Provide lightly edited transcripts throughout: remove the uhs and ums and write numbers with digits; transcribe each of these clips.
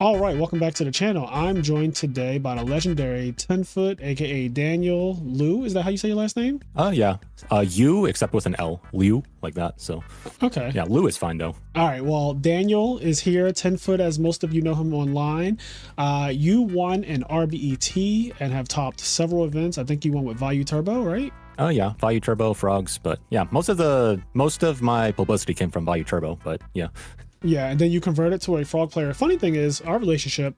All right, welcome back to the channel. I'm joined today by the legendary 10-foot, aka Daniel Liu. Is that how you say your last name? Yeah. Yu, except with an L. Liu, like that. So, okay. Yeah, Liu is fine though. All right, well, Daniel is here, 10-foot, as most of you know him online. You won an RBET and have topped several events. I think you won with Value Turbo, right? Oh yeah, Value Turbo, Frogs, but yeah, most of my publicity came from Value Turbo, but yeah. Yeah, and then you converted to a frog player. Funny thing is, our relationship,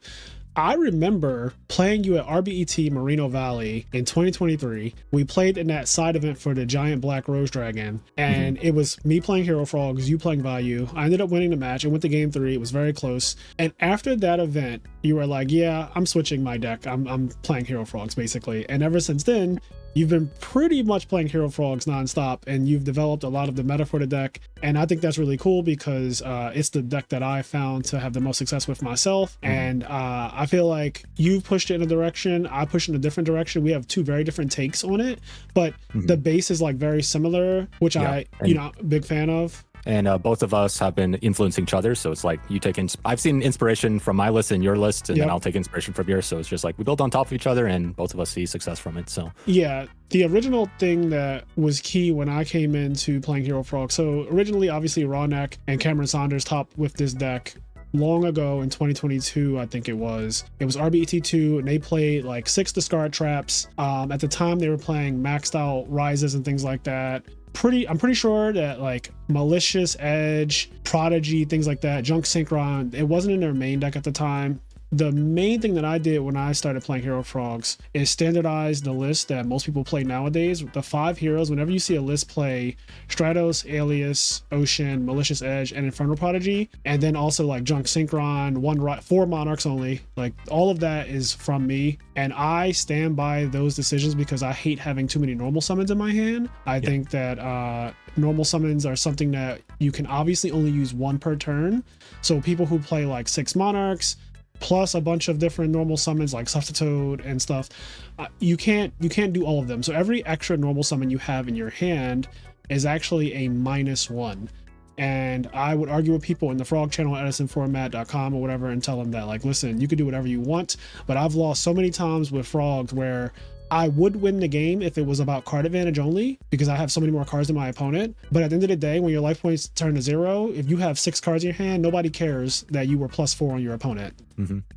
I remember playing you at RBET Merino Valley in 2023. We played in that side event for the giant black rose dragon, and it was me playing Hero Frogs, you playing Value. I ended up winning the match. It went to game 3. It was very close. And after that event, you were like, yeah, I'm switching my deck. I'm playing Hero Frogs, basically. And ever since then, you've been pretty much playing Hero Frogs nonstop, and you've developed a lot of the meta for the deck. And I think that's really cool because it's the deck that I found to have the most success with myself. And I feel like you've pushed it in a direction, I pushed in a different direction. We have two very different takes on it, but the base is like very similar, which big fan of. And both of us have been influencing each other. So it's like you take I've seen inspiration from my list and your list, and then I'll take inspiration from yours. So it's just like we build on top of each other and both of us see success from it. So yeah, the original thing that was key when I came into playing Hero Frog. So originally, obviously, Rawneck and Cameron Saunders topped with this deck long ago in 2022, I think it was RBET2, and they played like 6 discard traps. At the time, they were playing maxed out rises and things like that. I'm pretty sure that like Malicious Edge, Prodigy, things like that, Junk Synchron, it wasn't in their main deck at the time. The main thing that I did when I started playing Hero Frogs is standardize the list that most people play nowadays. The 5 heroes, whenever you see a list play Stratos, Alias, Ocean, Malicious Edge, and Infernal Prodigy, and then also like Junk Synchron, 4 Monarchs only, like all of that is from me. And I stand by those decisions because I hate having too many normal summons in my hand. I think that normal summons are something that you can obviously only use 1 per turn. So people who play like 6 Monarchs, plus a bunch of different normal summons like Substitute and stuff, you can't do all of them. So every extra normal summon you have in your hand is actually a -1. And I would argue with people in the frog channel at edisonformat.com or whatever and tell them that, like, listen, you can do whatever you want, but I've lost so many times with frogs where I would win the game if it was about card advantage only, because I have so many more cards than my opponent. But at the end of the day, when your life points turn to 0, if you have 6 cards in your hand, nobody cares that you were +4 on your opponent.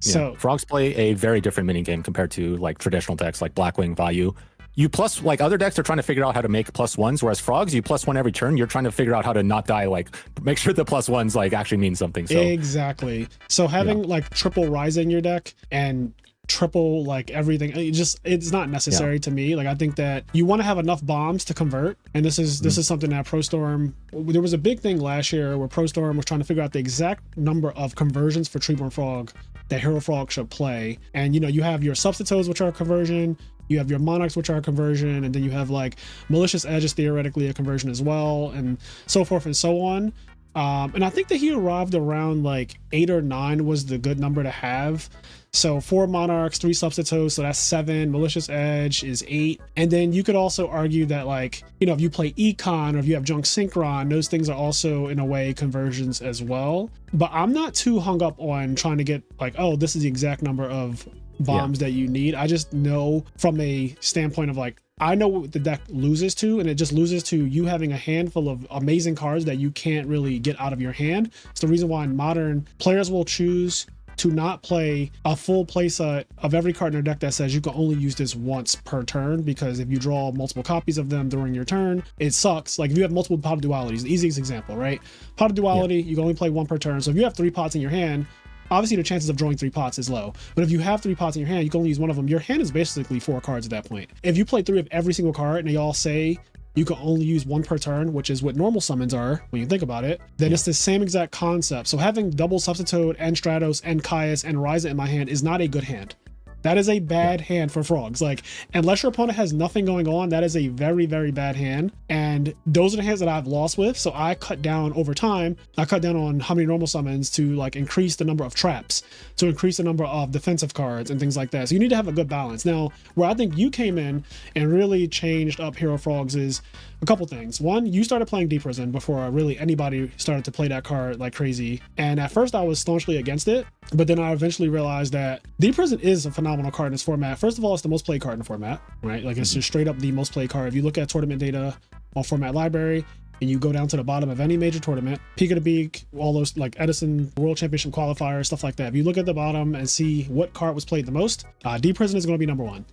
So frogs play a very different mini game compared to like traditional decks like Blackwing, Value. You plus, like other decks are trying to figure out how to make +1s, whereas frogs, you +1 every turn. You're trying to figure out how to not die, like make sure the +1s like actually mean something. So exactly. So having like triple Rise in your deck and triple like everything, it's not necessary to me. Like I think that you want to have enough bombs to convert, and this is something that ProStorm, there was a big thing last year where ProStorm was trying to figure out the exact number of conversions for Treeborn Frog that Hero Frog should play. And you have your Substitutes, which are a conversion, you have your Monarchs, which are a conversion, and then you have like Malicious Edge is theoretically a conversion as well, and so forth and so on. And I think that he arrived around like 8 or 9 was the good number to have. So 4 Monarchs, 3 Substitutes, so that's 7. Malicious Edge is 8. And then you could also argue that, like, if you play Econ or if you have Junk Synchron, those things are also in a way conversions as well. But I'm not too hung up on trying to get like, oh, this is the exact number of bombs that you need. I just know from a standpoint of like, I know what the deck loses to, and it just loses to you having a handful of amazing cards that you can't really get out of your hand. It's the reason why in Modern, players will choose to not play a full playset of every card in their deck that says you can only use this once per turn, because if you draw multiple copies of them during your turn, it sucks. Like if you have multiple pot of dualities, the easiest example, right? Pot of duality, you can only play 1 per turn. So if you have 3 pots in your hand, obviously the chances of drawing 3 pots is low, but if you have 3 pots in your hand, you can only use 1 of them. Your hand is basically 4 cards at that point. If you play 3 of every single card and they all say you can only use 1 per turn, which is what normal summons are when you think about it, then it's the same exact concept. So having double Substitute and Stratos and Caius and Ryza in my hand is not a good hand. That is a bad hand for frogs. Like, unless your opponent has nothing going on, that is a very, very bad hand. And those are the hands that I've lost with. So I cut down over time. I cut down on how many normal summons to like increase the number of traps, to increase the number of defensive cards and things like that. So you need to have a good balance. Now, where I think you came in and really changed up Hero Frogs is a couple things. One, you started playing Deep Prison before really anybody started to play that card like crazy. And at first I was staunchly against it. But then I eventually realized that D Prison is a phenomenal card in this format. First of all, it's the most played card in the format, right? Like it's just straight up the most played card. If you look at tournament data on Format Library and you go down to the bottom of any major tournament, peak of the peak, all those like Edison World Championship qualifiers, stuff like that. If you look at the bottom and see what card was played the most, D Prison is going to be number one.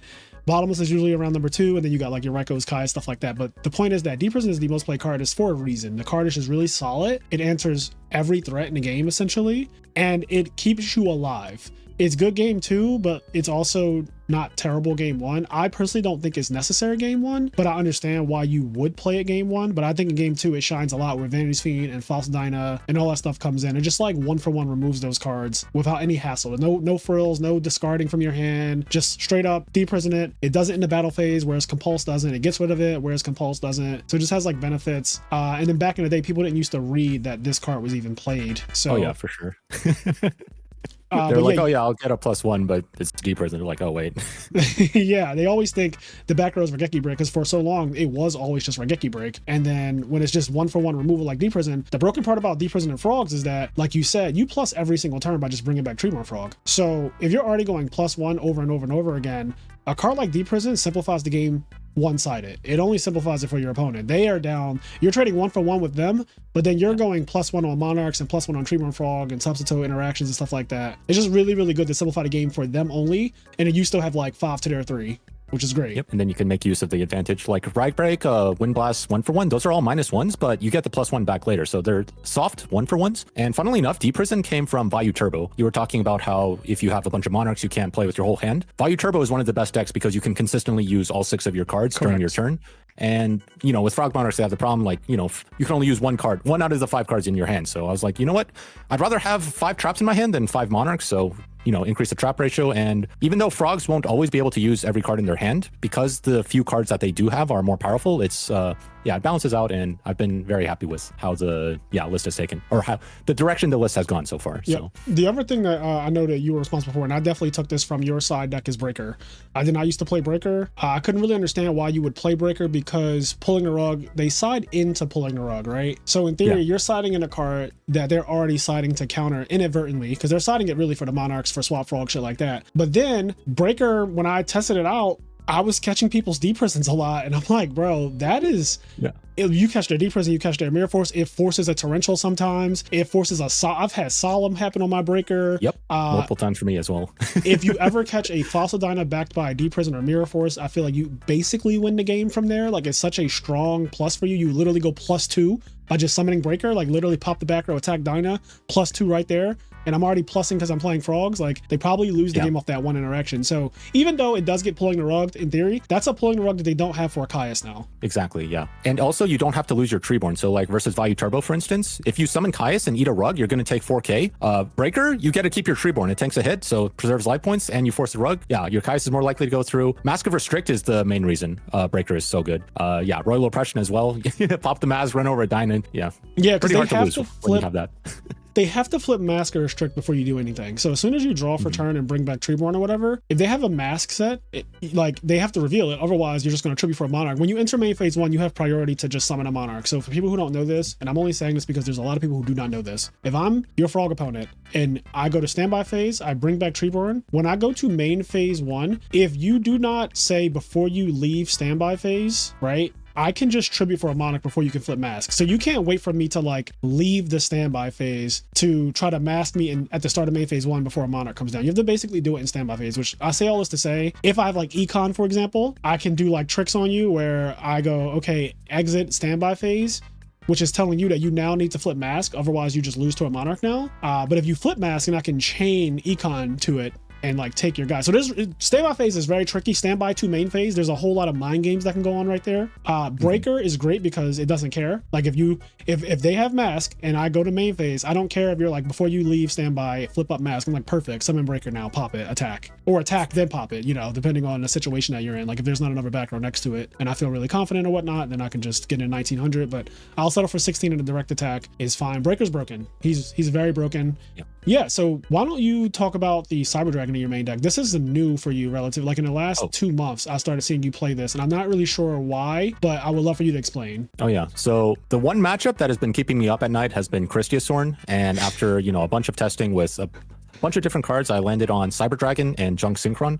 Bottomless is usually around number two, and then you got like your Reiko's, Kai, stuff like that. But the point is that D Prison is the most played card is for a reason. The card is just really solid. It answers every threat in the game essentially, and it keeps you alive. It's good game two, but it's also not terrible game one. I personally don't think it's necessary game one, but I understand why you would play it game one. But I think in game two, it shines a lot where Vanity's Fiend and False Dyna and all that stuff comes in. And just like 1-for-1 removes those cards without any hassle. No frills, no discarding from your hand, just straight up deprison it. It does it in the battle phase, whereas Compulse doesn't. It gets rid of it, whereas Compulse doesn't. So it just has like benefits. And then back in the day, people didn't used to read that this card was even played. So yeah, for sure. They're like, oh yeah, I'll get a +1, but it's D Prison. They're like, oh wait. Yeah, they always think the back row is Raigeki Break because for so long it was always just Raigeki Break. And then when it's just 1-for-1 removal like D Prison, the broken part about D Prison and Frogs is that, like you said, you plus every single turn by just bringing back Treeborn Frog. So if you're already going +1 over and over and over again, a card like D Prison simplifies the game one-sided. It only simplifies it for your opponent. They are down, you're trading 1-for-1 with them, but then you're going +1 on Monarchs and +1 on Treeborn Frog and substitute interactions and stuff like that. It's just really, really good to simplify the game for them only, and then you still have like 5 to their 3, which is great. Yep, and then you can make use of the advantage like Rag Break, Wind Blast, 1-for-1. Those are all -1s, but you get the +1 back later. So they're soft 1-for-1s. And funnily enough, D Prison came from Vayu Turbo. You were talking about how if you have a bunch of Monarchs, you can't play with your whole hand. Vayu Turbo is one of the best decks because you can consistently use all 6 of your cards during your turn. And, you know, with Frog Monarchs, they have the problem, like, you know, you can only use one card, 1 out of the 5 cards in your hand. So I was like, you know what? I'd rather have 5 traps in my hand than 5 Monarchs. So, you know, increase the trap ratio. And even though Frogs won't always be able to use every card in their hand, because the few cards that they do have are more powerful, it's, yeah, it balances out. And I've been very happy with how the list has taken, or how the direction the list has gone so far. Yeah. So the other thing that I know that you were responsible for, and I definitely took this from your side deck, is Breaker. I did not used to play Breaker. I couldn't really understand why you would play Breaker because pulling the rug, they side into pulling the rug, right? So in theory, you're siding in a card that they're already siding to counter inadvertently, because they're siding it really for the Monarchs, for Swap Frog, shit like that. But then Breaker, when I tested it out, I was catching people's D Prisons a lot, and I'm like, bro, that is, you catch their D Prison, you catch their Mirror Force, it forces a Torrential sometimes, it forces I've had Solemn happen on my Breaker. Yep, multiple times for me as well. If you ever catch a Fossil Dyna backed by a D Prison or Mirror Force, I feel like you basically win the game from there. Like, it's such a strong plus for you. You literally go +2 by just summoning Breaker, like literally pop the back row, attack Dyna, +2 right there. And I'm already plussing because I'm playing Frogs. Like, they probably lose the game off that one interaction. So even though it does get pulling the rug in theory, that's a pulling the rug that they don't have for Caius now. Exactly, yeah. And also, you don't have to lose your Treeborn. So like versus Vayu Turbo, for instance, if you summon Caius and eat a rug, you're going to take 4k. Breaker, you get to keep your Treeborn. It tanks a hit, so preserves life points, and you force the rug. Yeah, your Caius is more likely to go through. Mask of Restrict is the main reason Breaker is so good. Yeah, Royal Oppression as well. Pop the Mask, run over a Dyna. Yeah, pretty hard to lose when you have that. They have to flip Mask or Restrict before you do anything. So as soon as you draw for turn and bring back Treeborn or whatever, if they have a Mask set, like, they have to reveal it. Otherwise, you're just going to tribute for a Monarch. When you enter main phase 1, you have priority to just summon a Monarch. So for people who don't know this, and I'm only saying this because there's a lot of people who do not know this, if I'm your Frog opponent and I go to standby phase, I bring back Treeborn. When I go to main phase 1, if you do not say before you leave standby phase, right, I can just tribute for a Monarch before you can flip Mask. So you can't wait for me to like leave the standby phase to try to mask me at the start of main phase 1 before a Monarch comes down. You have to basically do it in standby phase, which I say all this to say, if I have like Econ, for example, I can do like tricks on you where I go, okay, exit standby phase, which is telling you that you now need to flip Mask. Otherwise you just lose to a Monarch now. But if you flip Mask, and I can chain Econ to it and like take your guy. So there's standby phase is very tricky. Standby to main phase, there's a whole lot of mind games that can go on right there. Breaker is great because it doesn't care. Like if they have Mask and I go to main phase, I don't care if you're like, before you leave standby, flip up Mask. I'm like, perfect, summon Breaker now, pop it, attack. Or attack, then pop it, you know, depending on the situation that you're in. Like if there's not another back row next to it and I feel really confident or whatnot, then I can just get in 1900, but I'll settle for 16 and a direct attack is fine. Breaker's broken. He's very broken. Yeah, so why don't you talk about the Cyber Dragon in your main deck? This is new for you relative. Like in the last 2 months, I started seeing you play this, and I'm not really sure why, but I would love for you to explain. Oh yeah, so the one matchup that has been keeping me up at night has been Christiosaurn, and after, you know, a bunch of testing with bunch of different cards. I landed on Cyber Dragon and Junk Synchron.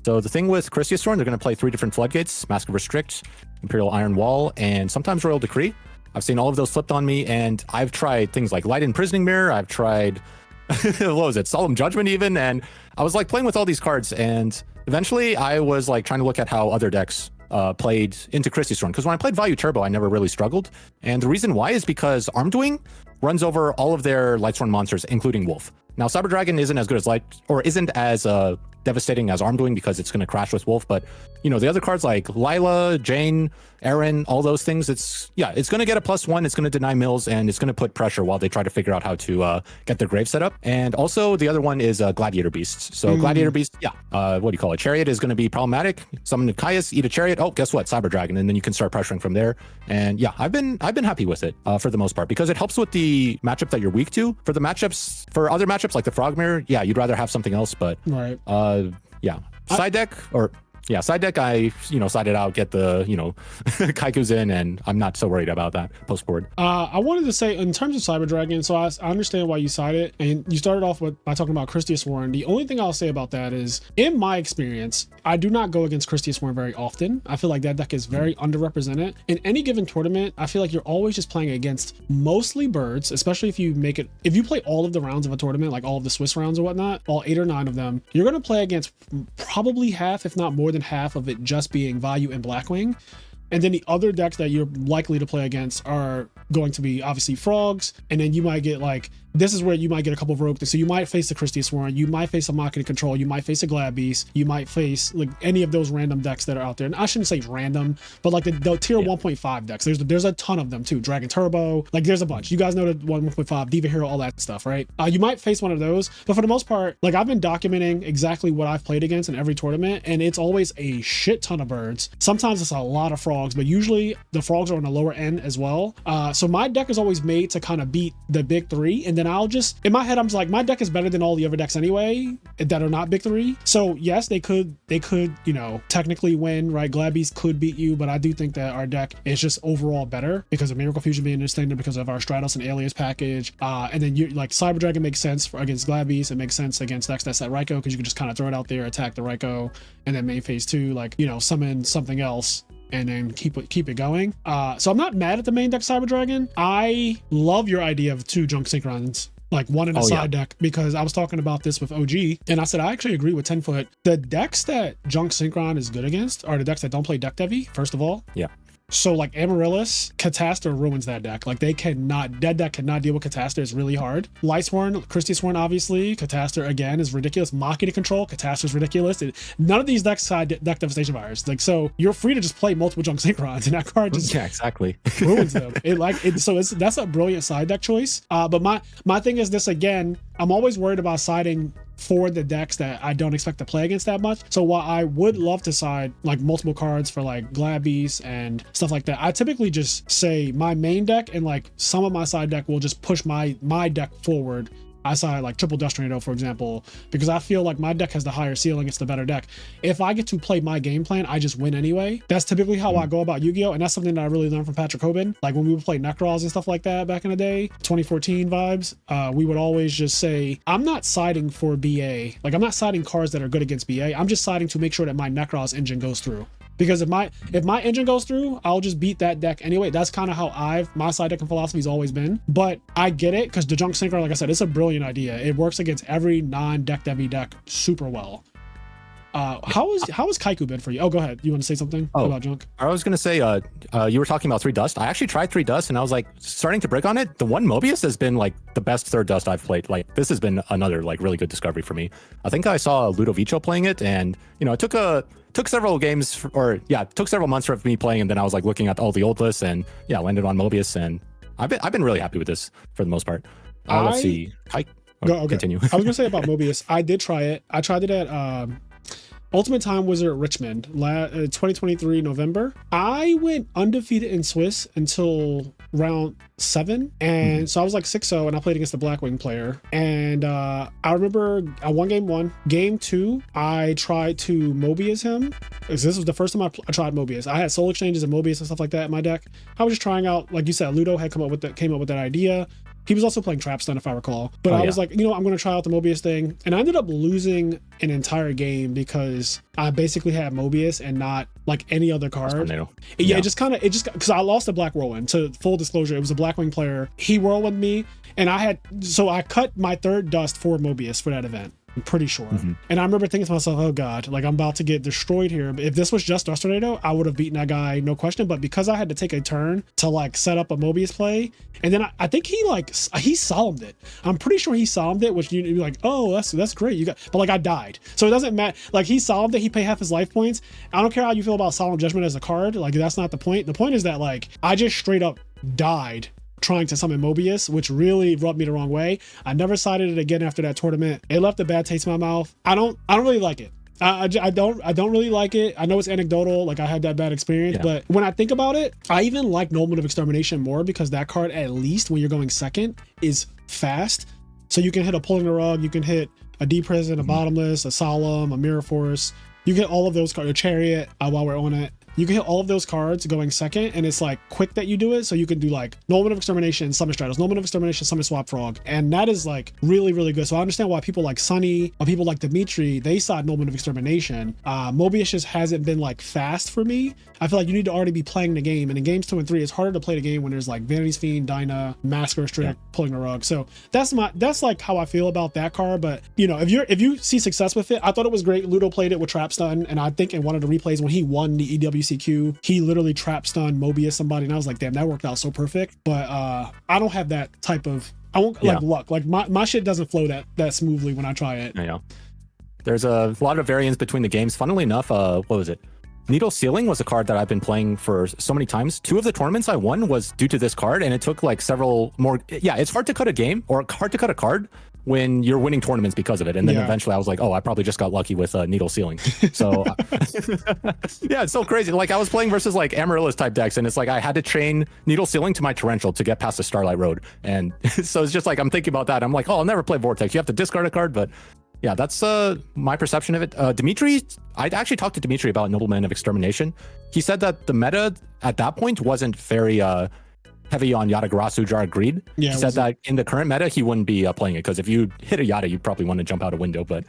So the thing with Christia Storm, they're going to play 3 different floodgates: Mask of Restrict, Imperial Iron Wall, and sometimes Royal Decree. I've seen all of those flipped on me, and I've tried things like Light Imprisoning Mirror. I've tried, what was it, Solemn Judgment even, and I was like playing with all these cards, and eventually I was like trying to look at how other decks played into Christie Storm, because when I played Value Turbo, I never really struggled, and the reason why is because Armed Wing runs over all of their Lightsworn monsters, including Wolf. Now, Cyber Dragon isn't as good as isn't as devastating as Armed Wing because it's going to crash with Wolf, but you know, the other cards like Lila, Jane, Aaron, all those things, it's going to get a +1, it's going to deny mills, and it's going to put pressure while they try to figure out how to get their grave set up. And also the other one is Gladiator Beasts. So Gladiator Beast, what do you call it? Chariot is going to be problematic. Summon the Caius, eat a Chariot. Oh, guess what? Cyber Dragon, and then you can start pressuring from there. And yeah, I've been happy with it for the most part, because it helps with the matchup that you're weak to. For the matchups, for other matchups like the Frogmare, yeah, you'd rather have something else, but right. Side deck, I, sided out, get the, Kaiku's in, and I'm not so worried about that post board. I wanted to say, in terms of Cyber Dragon, so I understand why you sided, and you started off by talking about Christius Warren. The only thing I'll say about that is, in my experience, I do not go against Christius Warren very often. I feel like that deck is very underrepresented. In any given tournament, I feel like you're always just playing against mostly birds, especially if you play all of the rounds of a tournament, like all of the Swiss rounds or whatnot, all 8 or 9 of them, you're going to play against probably half, if not more than half of it just being Value and Blackwing. And then the other decks that you're likely to play against are going to be obviously Frogs, and then you might get this is where you might get a couple of rogue things. So you might face the Christie Sworn, you might face a Machina Control, you might face a Glad Beast, you might face any of those random decks that are out there. And I shouldn't say random, but like the tier 1.5 decks, there's a ton of them too. Dragon Turbo, there's a bunch. You guys know the 1.5, Diva Hero, all that stuff, right? You might face one of those, but for the most part, I've been documenting exactly what I've played against in every tournament, and it's always a shit ton of birds. Sometimes it's a lot of Frogs, but usually the Frogs are on the lower end as well. So my deck is always made to kind of beat the big 3, and then I'll just, in my head, I'm just like, my deck is better than all the other decks anyway that are not big 3. So yes, they could, technically win, right? Glad Beast could beat you, but I do think that our deck is just overall better because of Miracle Fusion being in standard, because of our Stratos and Alias package. And then Cyber Dragon makes sense against Glad Beast. It makes sense against decks that set Raikou, because you can just kind of throw it out there, attack the Raikou, and then main phase 2, summon something else and then keep it going. So I'm not mad at the main deck Cyber Dragon. I love your idea of 2 Junk Synchrons, one in a side deck, because I was talking about this with OG, and I said I actually agree with 10-foot. The decks that Junk Synchron is good against are the decks that don't play deck heavy, first of all. Yeah. So Amaryllis, Catastor ruins that deck. That deck cannot deal with Catastor. It's really hard. Lightsworn, Christie Sworn, obviously. Catastor, again, is ridiculous. Machina Control, Catastor's ridiculous. None of these decks side deck Devastation Virus. So you're free to just play multiple Junk Synchrons, and that card just exactly ruins them. That's a brilliant side deck choice. But my thing is this, again, I'm always worried about siding for the decks that I don't expect to play against that much. So while I would love to side multiple cards for Glad Beast and stuff like that, I typically just say my main deck and some of my side deck will just push my deck forward. I side Triple Dust Tornado, for example, because I feel like my deck has the higher ceiling. It's the better deck. If I get to play my game plan, I just win anyway. That's typically how I go about Yu-Gi-Oh! And that's something that I really learned from Patrick Hoban. When we would play Necrons and stuff like that back in the day, 2014 vibes, we would always just say, I'm not siding for BA. I'm not siding cards that are good against BA. I'm just siding to make sure that my Necrons engine goes through. Because if my engine goes through, I'll just beat that deck anyway. That's kind of how my side deck and philosophy has always been. But I get it, because the Junk Synchro, like I said, it's a brilliant idea. It works against every non-deck heavy deck super well. How has Kaiku been for you? Oh, go ahead. You want to say something about Junk? I was going to say, you were talking about 3 Dust. I actually tried 3 Dust, and I was starting to break on it. The one Mobius has been the best 3rd Dust I've played. This has been another really good discovery for me. I think I saw Ludovico playing it, and it took several games, took several months for me playing, and then I was looking at all the old lists, and landed on Mobius, and I've been really happy with this for the most part. Let's see. Continue. I was gonna say about Mobius. I did try it. I tried it at Ultimate Time Wizard Richmond 2023 November. I went undefeated in Swiss until round 7, and so I was 6-0, and I played against the Blackwing player, and I remember I won game 1. Game 2, I tried to Mobius him. This was the first time I tried Mobius. I had Soul Exchanges and Mobius and stuff like that in my deck. I was just trying out, like you said, Ludo had came up with that idea. He was also playing Trapstun, if I recall. But I was like, I'm going to try out the Mobius thing. And I ended up losing an entire game because I basically had Mobius and not like any other card. It just because I lost a Black Whirlwind. To full disclosure, it was a Blackwing player. He whirlwind me, and I cut my third dust for Mobius for that event. I'm pretty sure. And I remember thinking to myself, oh God, like I'm about to get destroyed here. If this was just Dust Tornado, I would have beaten that guy, no question. But because I had to take a turn to like set up a Mobius play, and then I think he solemned it. I'm pretty sure he solemned it, which you'd be like, oh, that's great. But like I died. So it doesn't matter. Like he solemned it, he paid half his life points. I don't care how you feel about Solemn Judgment as a card. Like that's not the point. The point is that like I just straight up died trying to summon Mobius, which really rubbed me the wrong way. I never sided it again after that tournament. It left a bad taste in my mouth. I don't really like it. I don't really like it. I know it's anecdotal, like I had that bad experience, but when I think about it, I even like Nobleman of Extermination more because that card, at least when you're going second, is fast. So you can hit a Pulling the Rug, you can hit a Deep Prison, a Bottomless, a Solemn, a Mirror Force. You get all of those cards, a Chariot, while we're on it. You can hit all of those cards going second, and it's like quick that you do it. So you can do like Nobleman of Extermination, Summon Stratos, Nobleman of Extermination, Summon Swap Frog. And that is like really, really good. So I understand why people like Sunny or people like Dimitri, they side Nobleman of Extermination. Mobius just hasn't been like fast for me. I feel like you need to already be playing the game. And in games 2 and 3, it's harder to play the game when there's like Vanity's Fiend, Dyna, Massacre Strict, Pulling the Rug. So that's like how I feel about that card. But if you see success with it, I thought it was great. Ludo played it with Trapstun, and I think in one of the replays when he won the EWCQ, he literally Trapstun Mobius somebody, and I was like, damn, that worked out so perfect. But I don't have that type of like luck. Like my shit doesn't flow that smoothly when I try it. Yeah. There's a lot of variance between the games. Funnily enough, what was it? Needle Sealing was a card that I've been playing for so many times. 2 of the tournaments I won was due to this card, and it took like several more. Yeah, it's hard to cut a game or hard to cut a card when you're winning tournaments because of it. And then eventually I was like, oh, I probably just got lucky with Needle Sealing. So yeah, it's so crazy. Like I was playing versus like Amaryllis type decks, and it's like I had to chain Needle Sealing to my Torrential to get past the Starlight Road. And so it's just like I'm thinking about that. I'm like, oh, I'll never play Vortex. You have to discard a card, but yeah, that's my perception of it. Dimitri, I actually talked to Dimitri about Nobleman of Extermination. He said that the meta at that point wasn't very heavy on Yatagarasu Jar Greed. He said that in the current meta, he wouldn't be playing it because if you hit a Yata, you'd probably want to jump out a window. But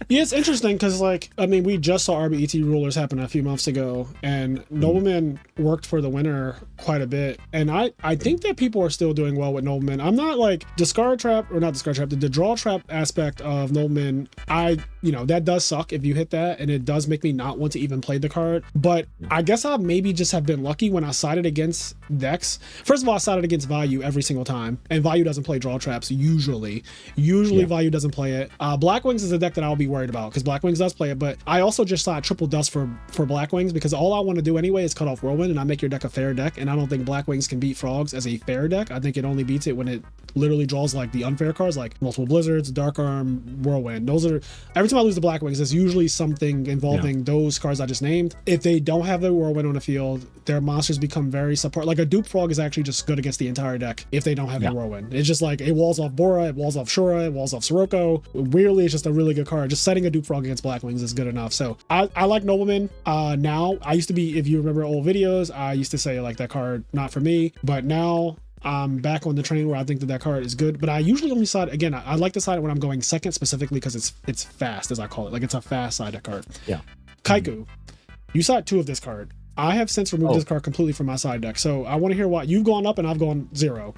yeah, it's interesting because like, I mean, we just saw RBET rulers happen a few months ago, and Nobleman worked for the winner quite a bit. And I think that people are still doing well with Nobleman. I'm not like the draw trap aspect of Nobleman. That does suck if you hit that, and it does make me not want to even play the card. But I guess I maybe just have been lucky when I sided against decks. First of all, I sided against Value every single time, and Value doesn't play draw traps usually. Value doesn't play it. Blackwings is a deck that I'll be worried about because Blackwings does play it, but I also just side triple dust for Blackwings because all I want to do anyway is cut off Whirlwind, and I make your deck a fair deck, and I don't think Blackwings can beat Frogs as a fair deck. I think it only beats it when it literally draws like the unfair cards like Multiple Blizzards, Dark Arm, Whirlwind. Those are, every time I lose the Blackwings, there's usually something involving those cards I just named. If they don't have the Whirlwind on the field, their monsters become very support. Like a Dupe Frog is actually just good against the entire deck if they don't have the Whirlwind. It's just like it walls off Bora, it walls off Shura, it walls off Sirocco. Weirdly, it's just a really good card. Just setting a Dupe Frog against Blackwings is good enough. So I like Nobleman. Now, I used to be, if you remember old videos, I used to say like that card not for me, but now I'm back on the train where I think that card is good. But I usually only side, again, I like to side it when I'm going second specifically because it's fast, as I call it. Like it's a fast side deck card. Yeah. Kaiku, you side 2 of this card. I have since removed this card completely from my side deck. So I want to hear why you've gone up and I've gone 0.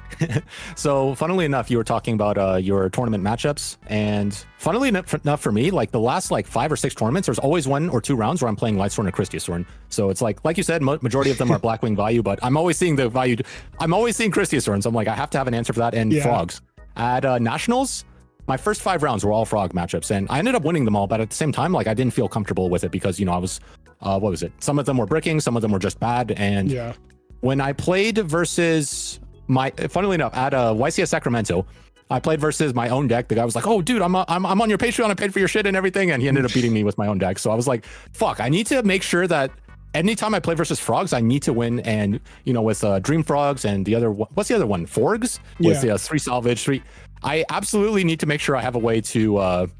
So funnily enough, you were talking about your tournament matchups, and funnily enough for me, like the last like 5 or 6 tournaments, there's always 1 or 2 rounds where I'm playing Lightsworn or Christiosaurn. So it's like you said, majority of them are Blackwing Value, but I'm always seeing the Value. I'm always seeing Christiosaurn. So I'm like, I have to have an answer for that. And Frogs at Nationals, my first 5 rounds were all Frog matchups, and I ended up winning them all. But at the same time, like I didn't feel comfortable with it because I was, what was it? Some of them were bricking, some of them were just bad. And when I played versus funnily enough, at YCS Sacramento, I played versus my own deck. The guy was like, "Oh, dude, I'm on your Patreon. I paid for your shit and everything," and he ended up beating me with my own deck. So I was like, "Fuck! I need to make sure that." Anytime I play versus Frogs, I need to win. And, with Dream Frogs and the other, what's the other one? Forgs? With the 3 salvage, 3. I absolutely need to make sure I have a way to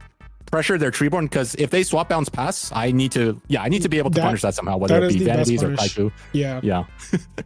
pressure their Treeborn, because if they swap bounce pass, I need to be able to punish that somehow, whether it be Vanities or Kaiku. Yeah.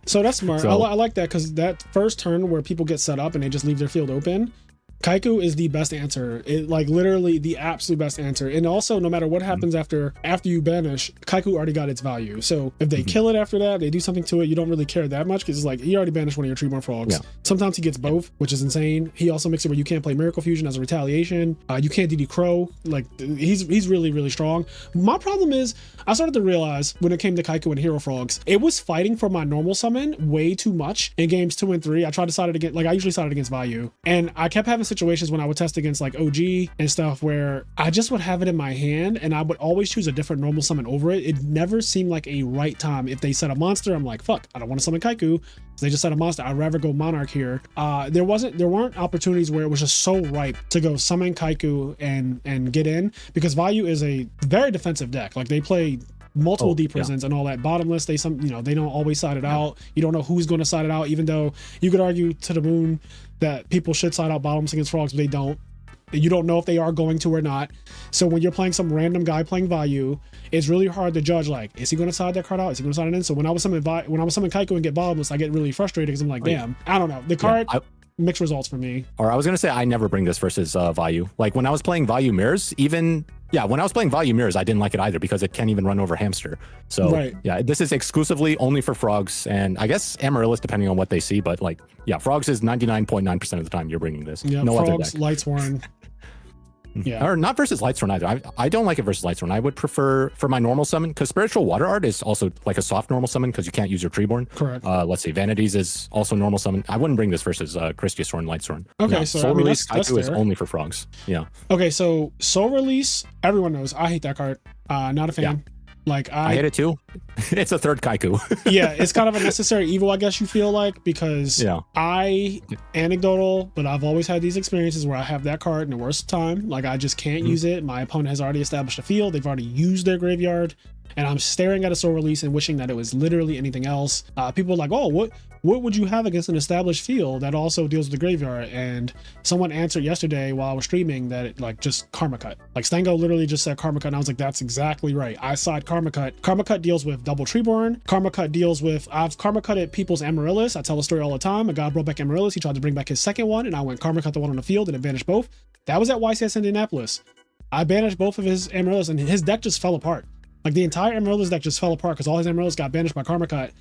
So that's smart. So, I like that, because that first turn where people get set up and they just leave their field open, Kaiku is the best answer. It, like, literally the absolute best answer. And also, no matter what happens after you banish, Kaiku already got its value. So if they kill it after that, they do something to it, you don't really care that much, because it's like, he already banished one of your Treeborn Frogs. Yeah. Sometimes he gets both, which is insane. He also makes it where you can't play Miracle Fusion as a retaliation. You can't DD Crow. Like, he's really, really strong. My problem is, I started to realize when it came to Kaiku and Hero Frogs, it was fighting for my normal summon way too much in games 2 and 3. I tried to side it against, like, I usually side it against value. And I kept having situations when I would test against like OG and stuff where I just would have it in my hand and I would always choose a different normal summon over it. It never seemed like a right time. If they set a monster, I'm like, fuck, I don't want to summon Kaiku. They just set a monster. I'd rather go Monarch here. There weren't opportunities where it was just so ripe to go summon Kaiku and get in, because value is a very defensive deck. Like, they play multiple deep prisons and all that. Bottomless, they don't always side it out. You don't know who's going to side it out, even though you could argue to the moon that people should side out bottomless against frogs, but they don't. You don't know if they are going to or not. So when you're playing some random guy playing value, it's really hard to judge, like, is he going to side that card out? Is he going to side it in? So when I was summoning Kaiku and get bottomless, I get really frustrated because I'm like, damn, I don't know. The card, mixed results for me. Or I was going to say, I never bring this versus value. Like, when I was playing value mirrors, when I was playing value mirrors, I didn't like it either, because it can't even run over hamster. So this is exclusively only for frogs, and I guess Amaryllis, depending on what they see. But like, frogs is 99.9% of the time you're bringing this. No frogs, other deck. Lightsworn. Or not versus Lightsworn either. I don't like it versus Lightsworn. I would prefer for my normal summon, because Spiritual Water Art is also like a soft normal summon, because you can't use your Treeborn. Correct. Let's see, Vanities is also normal summon. I wouldn't bring this versus Christiosaurn, Lightsworn. Okay, so Soul Release Kaiku is only for frogs. Yeah. Okay, so Soul Release, everyone knows I hate that card. Not a fan. Yeah. Like, I hate it too. It's a third Kaiku. It's kind of a necessary evil, I guess you feel like, because anecdotal, but I've always had these experiences where I have that card in the worst time. Like, I just can't use it. My opponent has already established a field. They've already used their graveyard, and I'm staring at a Soul Release and wishing that it was literally anything else. People are like, oh, what would you have against an established field that also deals with the graveyard? And someone answered yesterday while I was streaming that it, like, just Karma Cut. Like, Stango literally just said Karma Cut, and I was like, that's exactly right. I side Karma Cut. Karma Cut deals with double Treeborn. Karma Cut deals with, I've Karma Cutted people's Amaryllis. I tell a story all the time. A guy brought back Amaryllis. He tried to bring back his second one, and I went Karma Cut the one on the field, and it banished both. That was at YCS Indianapolis. I banished both of his Amaryllis, and his deck just fell apart. Like, the entire Amaryllis deck just fell apart because all his Amaryllis got banished by Karma Cut.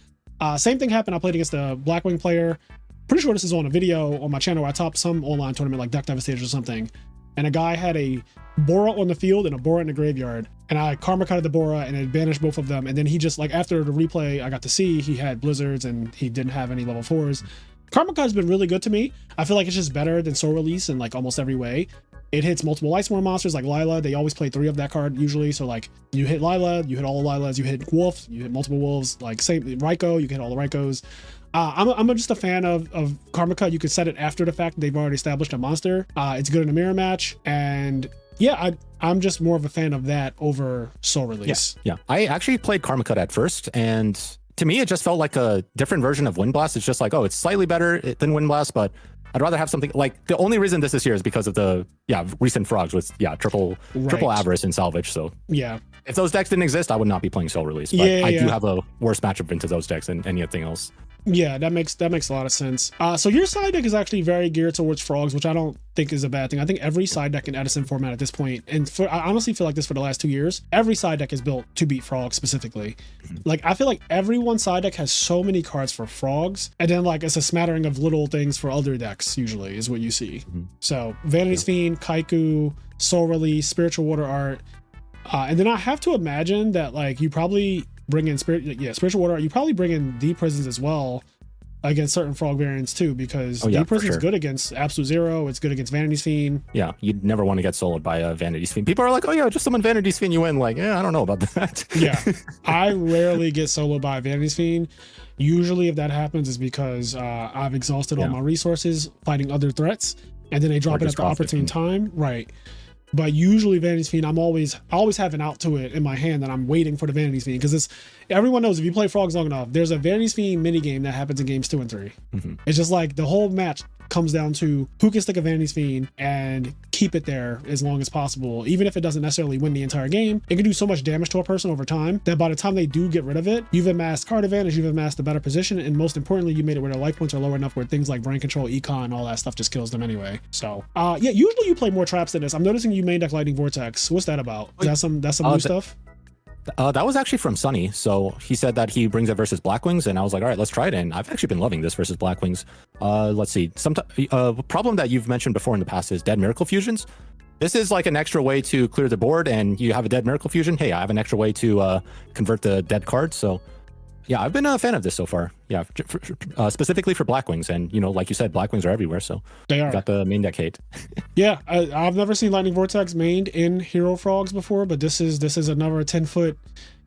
Same thing happened. I played against a Blackwing player. Pretty sure this is on a video on my channel where I topped some online tournament like Deck Devastators or something. And a guy had a Bora on the field and a Bora in the graveyard. And I Karma Cutted the Bora and it banished both of them. And then he just, like, after the replay I got to see, he had Blizzards and he didn't have any level 4s. Karma Cut has been really good to me. I feel like it's just better than Soul Release in, like, almost every way. It hits multiple Lightsworn monsters like Lila. They always play 3 of that card usually. So, like, you hit Lila, you hit all the Lilas, you hit Wolf, you hit multiple Wolves, like same Raikou, you can hit all the Raikous. I'm just a fan of Karma Cut. You could set it after the fact they've already established a monster. It's good in a mirror match, and I'm just more of a fan of that over Soul Release. Yeah. I actually played Karma Cut at first, and to me it just felt like a different version of Wind Blast. It's just like, oh, it's slightly better than Wind Blast, but I'd rather have something like, the only reason this is here is because of the recent frogs with triple Avarice and Salvage. So if those decks didn't exist, I would not be playing Soul Release. But I do have a worse matchup into those decks than anything else. Yeah, that makes a lot of sense. So your side deck is actually very geared towards frogs, which I don't think is a bad thing. I think every side deck in Edison format at this point, and I honestly feel like this for the last 2 years, every side deck is built to beat frogs specifically. Like, I feel like everyone's side deck has so many cards for frogs, and then, like, it's a smattering of little things for other decks usually is what you see. So Vanity's Fiend, Kaiku, Soul Release, Spiritual Water Art, and then I have to imagine that, like, you probably bring in Spiritual Water Art. You probably bring in Deep Prisons as well against certain frog variants too, because Deep Prison's good against Absolute Zero. It's good against Vanity's Fiend. Yeah, you'd never want to get soloed by a Vanity's Fiend. People are like, oh yeah, just summon Vanity's Fiend, you win. Like, I don't know about that. I rarely get soloed by Vanity's Fiend. Usually if that happens is because I've exhausted all my resources fighting other threats, and then they drop it at the opportune time. Right. But usually Vanity's Fiend, I always have an out to it in my hand that I'm waiting for the Vanity's Fiend, because everyone knows if you play frogs long enough, there's a Vanity's Fiend mini game that happens in games 2 and 3. It's just like the whole match comes down to who can stick a Vanity's Fiend and keep it there as long as possible. Even if it doesn't necessarily win the entire game, it can do so much damage to a person over time that by the time they do get rid of it, you've amassed card advantage, you've amassed a better position, and most importantly, you made it where their life points are lower enough where things like brain control, econ, all that stuff just kills them anyway. So yeah, usually you play more traps than this. I'm noticing you main deck Lightning Vortex. What's that about? Is that some new stuff? That was actually from Sunny. So he said that he brings it versus Blackwings, and I was like, all right, let's try it. And I've actually been loving this versus Blackwings. Let's see. Problem that you've mentioned before in the past is dead Miracle Fusions. This is like an extra way to clear the board, and you have a dead Miracle Fusion. Hey, I have an extra way to convert the dead card. So yeah, I've been a fan of this so far. Yeah, specifically for Blackwings, and you know, like you said, Blackwings are everywhere, so they are. Got the main deck hate. Yeah, I've never seen Lightning Vortex mained in Hero Frogs before, but this is another 10-foot,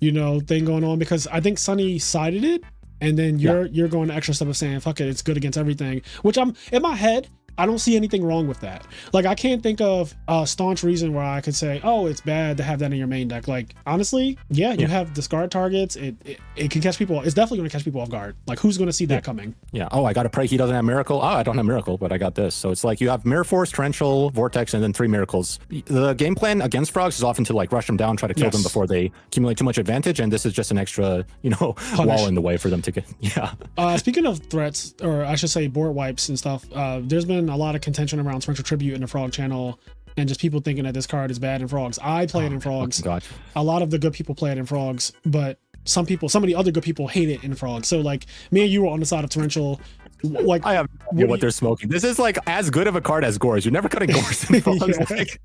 you know, thing going on, because I think Sunny sided it, and then you're going the extra step of saying fuck it, it's good against everything. Which I'm in my head, I don't see anything wrong with that. Like, I can't think of a staunch reason where I could say, oh, it's bad to have that in your main deck. Like, honestly, yeah, you have discard targets. It can catch people. It's definitely going to catch people off guard. Like, who's going to see that coming? Yeah. Oh, I got to pray he doesn't have Miracle. Oh, I don't have Miracle, but I got this. So it's like you have Mirror Force, Torrential, Vortex, and then 3 Miracles. The game plan against Frogs is often to like rush them down, try to kill them before they accumulate too much advantage. And this is just an extra, you know, wall in the way for them to get. Yeah. Speaking of threats, or I should say board wipes and stuff, there's been a lot of contention around Torrential Tribute in the Frog channel, and just people thinking that this card is bad in Frogs. I play it in Frogs. A lot of the good people play it in Frogs, but some of the other good people hate it in Frogs. So like me and you were on the side of Torrential. Like, I have no idea what they're smoking. This is like as good of a card as Gores. You're never cutting Gores in Frogs. Like,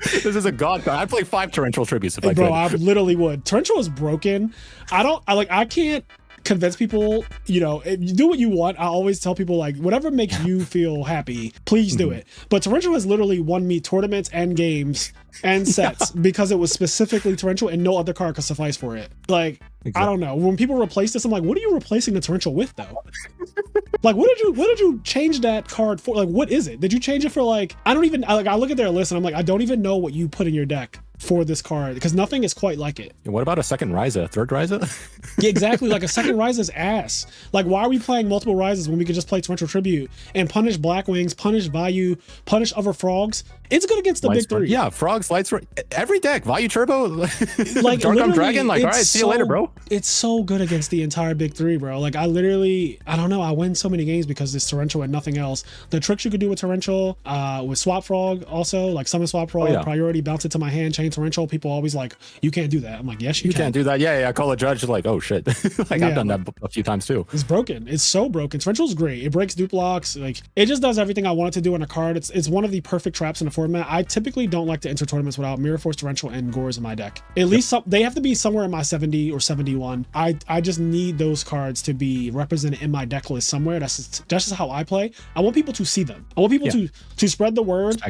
this is a god card. I'd play 5 Torrential Tributes if I could. I literally would. Torrential is broken. I can't convince people, you know, you do what you want. I always tell people, like, whatever makes you feel happy, please do it. But Torrential has literally won me tournaments and games and sets because it was specifically Torrential and no other card could suffice for it. Like, I don't know. When people replace this, I'm like, what are you replacing the Torrential with, though? Like, what did you change that card for? Like, what is it? Did you change it for, like, I look at their list and I'm like, I don't even know what you put in your deck for this card, because nothing is quite like it. What about a second Ryza, third Ryza? Yeah, exactly. Like, a second Ryza's ass. Like, why are we playing multiple Ryzas when we could just play Torrential Tribute and punish Blackwings, punish Value, punish other Frogs? It's good against the big three. Yeah, Frogs, Lights, every deck, Value Turbo, like Dark Dragon. Like, all right, see you later, bro. It's so good against the entire big three, bro. Like, I don't know. I win so many games because it's Torrential and nothing else. The tricks you could do with Torrential, with Swap Frog also, like summon Swap Frog, priority, bounce it to my hand, chain Torrential. People always like, you can't do that. I'm like, yes, you can. Can't do that. Yeah, I call a judge like, oh shit. Like, I've done that a few times too. It's broken. It's so broken. Torrential's great. It breaks duplocks. Like, it just does everything I want it to do on a card. It's one of the perfect traps in the format. I typically don't like to enter tournaments without Mirror Force, Torrential, and Gores in my deck. At least they have to be somewhere in my 70 or 71. I just need those cards to be represented in my deck list somewhere. That's just how I play. I want people to see them. I want people to spread the word,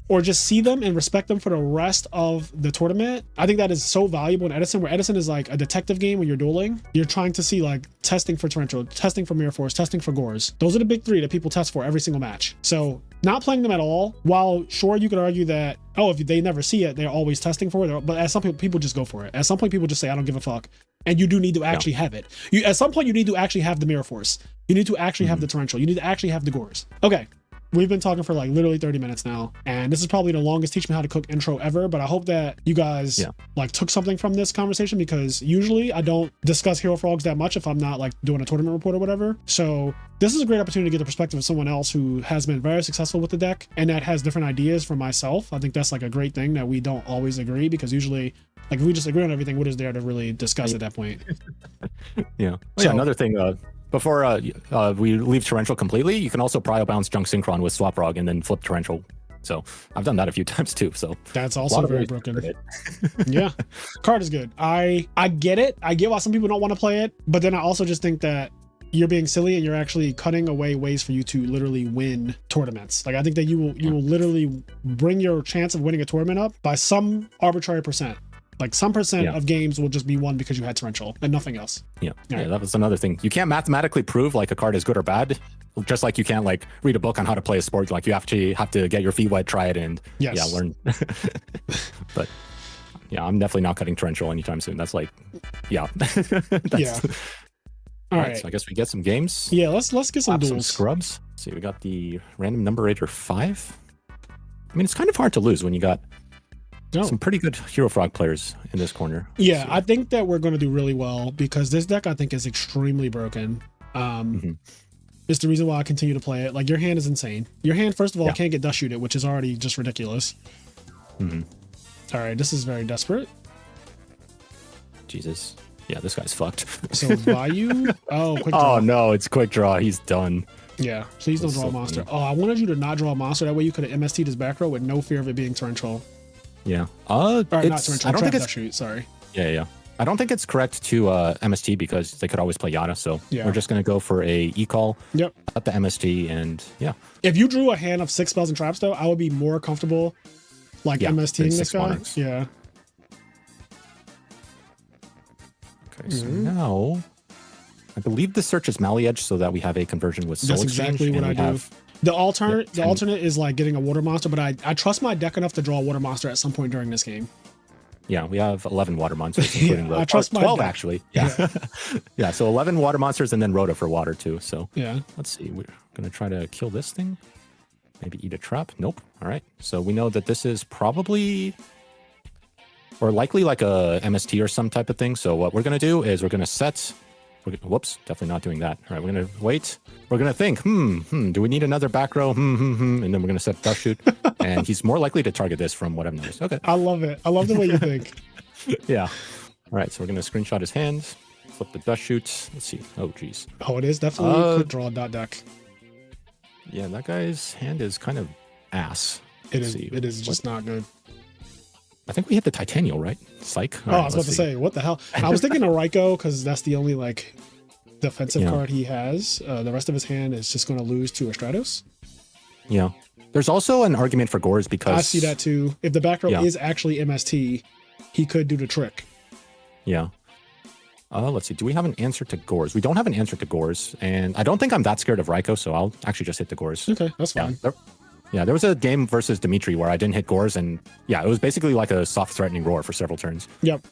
or just see them and respect them for the rest of the tournament. I think that is so valuable in Edison, where Edison is like a detective game when you're dueling. You're trying to see, like, testing for Torrential, testing for Mirror Force, testing for Gores. Those are the big three that people test for every single match. So not playing them at all, while sure, you could argue that, oh, if they never see it, they're always testing for it. But at some point, people just go for it. At some point, people just say, I don't give a fuck. And you do need to actually have it. At some point, you need to actually have the Mirror Force. You need to actually have the Torrential. You need to actually have the Gores. Okay. We've been talking for like literally 30 minutes now, and this is probably the longest Teach Me How to Cook intro ever, but I hope that you guys like took something from this conversation, because usually I don't discuss Hero Frogs that much if I'm not like doing a tournament report or whatever. So this is a great opportunity to get the perspective of someone else who has been very successful with the deck and that has different ideas from myself. I think that's like a great thing, that we don't always agree, because usually, like, if we just agree on everything, what is there to really discuss at that point? Another thing, before we leave Torrential completely, you can also prio bounce Junk Synchron with Swap Frog and then flip Torrential. So I've done that a few times too. So that's also very broken. Yeah, card is good. I get it. I get why some people don't want to play it, but then I also just think that you're being silly and you're actually cutting away ways for you to literally win tournaments. Like, I think that you will literally bring your chance of winning a tournament up by some arbitrary percent. Like, some percent of games will just be won because you had Torrential and nothing else. Yeah, that was another thing. You can't mathematically prove like a card is good or bad, just like you can't like read a book on how to play a sport. Like, you have to get your feet wet, try it, and learn. But yeah, I'm definitely not cutting Torrential anytime soon. That's like, All right. So I guess we get some games. Yeah, let's get some duels. Some scrubs. Let's see, we got the random numberator 5. I mean, it's kind of hard to lose when you got some pretty good Hero Frog players in this corner. Yeah, I think that we're going to do really well because this deck I think is extremely broken. It's the reason why I continue to play it. Like, your hand is insane. Your hand, first of all, can't get dust shooted, which is already just ridiculous. All right, this is very desperate. Jesus. Yeah, this guy's fucked. So Vayu. Oh, quick draw. Oh no, it's quick draw. He's done. Yeah, please don't draw a monster. Funny. Oh, I wanted you to not draw a monster. That way you could have MST'd his back row with no fear of it being Torrential. Yeah. Not Torrential. I don't think it's shoot. Sorry. Yeah. I don't think it's correct to MST because they could always play Yada. So we're just gonna go for a E-call. Yep. At the MST and If you drew a hand of 6 spells and traps though, I would be more comfortable like MSTing this guy. Monarchs. Yeah. Okay, so now I believe the search is Mally Edge so that we have a conversion with Soul That's Exchange, exactly what I do. The alternate is like getting a water monster, but I trust my deck enough to draw a water monster at some point during this game. Yeah, we have 11 water monsters, including Rhoda. I trust my 12 deck. Actually. Yeah. Yeah, so 11 water monsters and then Rhoda for water too. So yeah, let's see. We're gonna try to kill this thing. Maybe eat a trap. Nope. All right. So we know that this is probably or likely like a MST or some type of thing. So what we're gonna do is we're gonna set. Whoops, definitely not doing that. All right, we're gonna wait. We're gonna think. Do we need another back row? And then we're gonna set dust shoot. And he's more likely to target this from what I've noticed. Okay. I love it. I love the way you think. Yeah. All right, so we're gonna screenshot his hand, flip the dust shoot. Let's see. Oh, geez. Oh, it is definitely quick draw dot deck. Yeah, that guy's hand is kind of ass. It is just not good. I think we hit the Titanial, right? Psych. All right, I was about to say, what the hell? I was thinking of Raikou because that's the only like defensive card he has. The rest of his hand is just going to lose to a Stratos. Yeah. There's also an argument for Gores because I see that too. If the back row is actually MST, he could do the trick. Yeah. Let's see. Do we have an answer to Gores? We don't have an answer to Gores, and I don't think I'm that scared of Raikou, so I'll actually just hit the Gores. Okay, that's fine. Yeah, there was a game versus Dimitri where I didn't hit Gores, and it was basically like a soft threatening roar for several turns. Yep.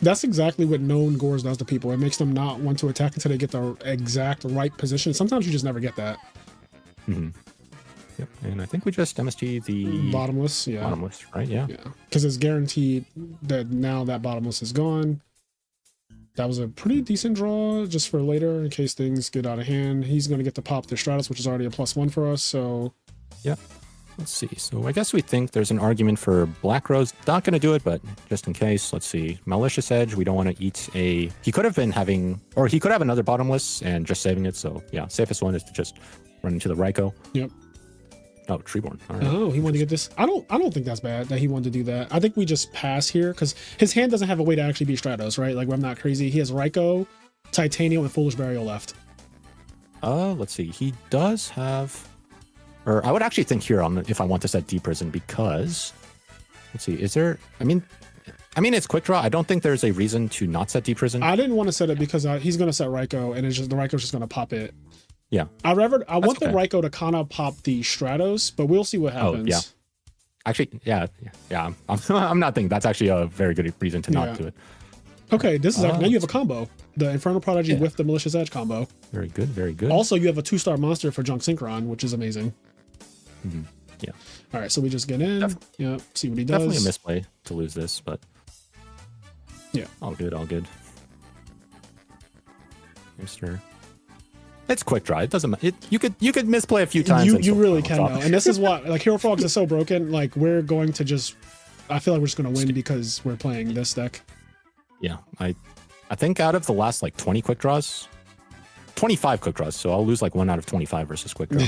That's exactly what known Gores does to people. It makes them not want to attack until they get the exact right position. Sometimes you just never get that. Yep, and I think we just MST the bottomless, bottomless, right? Yeah, because it's guaranteed that now that bottomless is gone. That was a pretty decent draw just for later in case things get out of hand. He's going to get to pop the Stratus, which is already a +1 for us. So, yeah. Let's see. So I guess we think there's an argument for Black Rose. Not going to do it, but just in case, let's see. Malicious Edge. We don't want to eat a. He could have been having, or he could have another bottomless and just saving it. So yeah, safest one is to just run into the Raikou. Yep. Oh, Treeborn. All right. Oh, he wanted to get this. I don't think that's bad that he wanted to do that. I think we just pass here because his hand doesn't have a way to actually beat Stratos, right? Like, I'm not crazy. He has Raikou, Titanium, and Foolish Burial left. Let's see. He does have. Or I would actually think here on if I want to set Deep Prison because, let's see, is there? I mean, it's quick draw. I don't think there's a reason to not set Deep Prison. I didn't want to set it because he's going to set Raikou, and it's just the Raikou's just going to pop it. Yeah, I want the Raikou to kind of pop the Stratos, but we'll see what happens. Oh yeah, actually, yeah. I'm not thinking that's actually a very good reason to not do it. Okay, this is now you have a combo. The Infernal Prodigy with the Malicious Edge combo. Very good, very good. Also, you have a 2-star monster for Junk Synchron, which is amazing. Yeah. All right, so we just get in. See what he does. Definitely a misplay to lose this, but yeah, all good. Hamster. It's quick draw. It doesn't. You could misplay a few times. You really can though, and this is what like Hero Frogs is so broken. Like we're going to just. I feel like we're just going to win because we're playing this deck. Yeah, I think out of the last like 20 quick draws, 25 quick draws. So I'll lose like 1 out of 25 versus quick draw.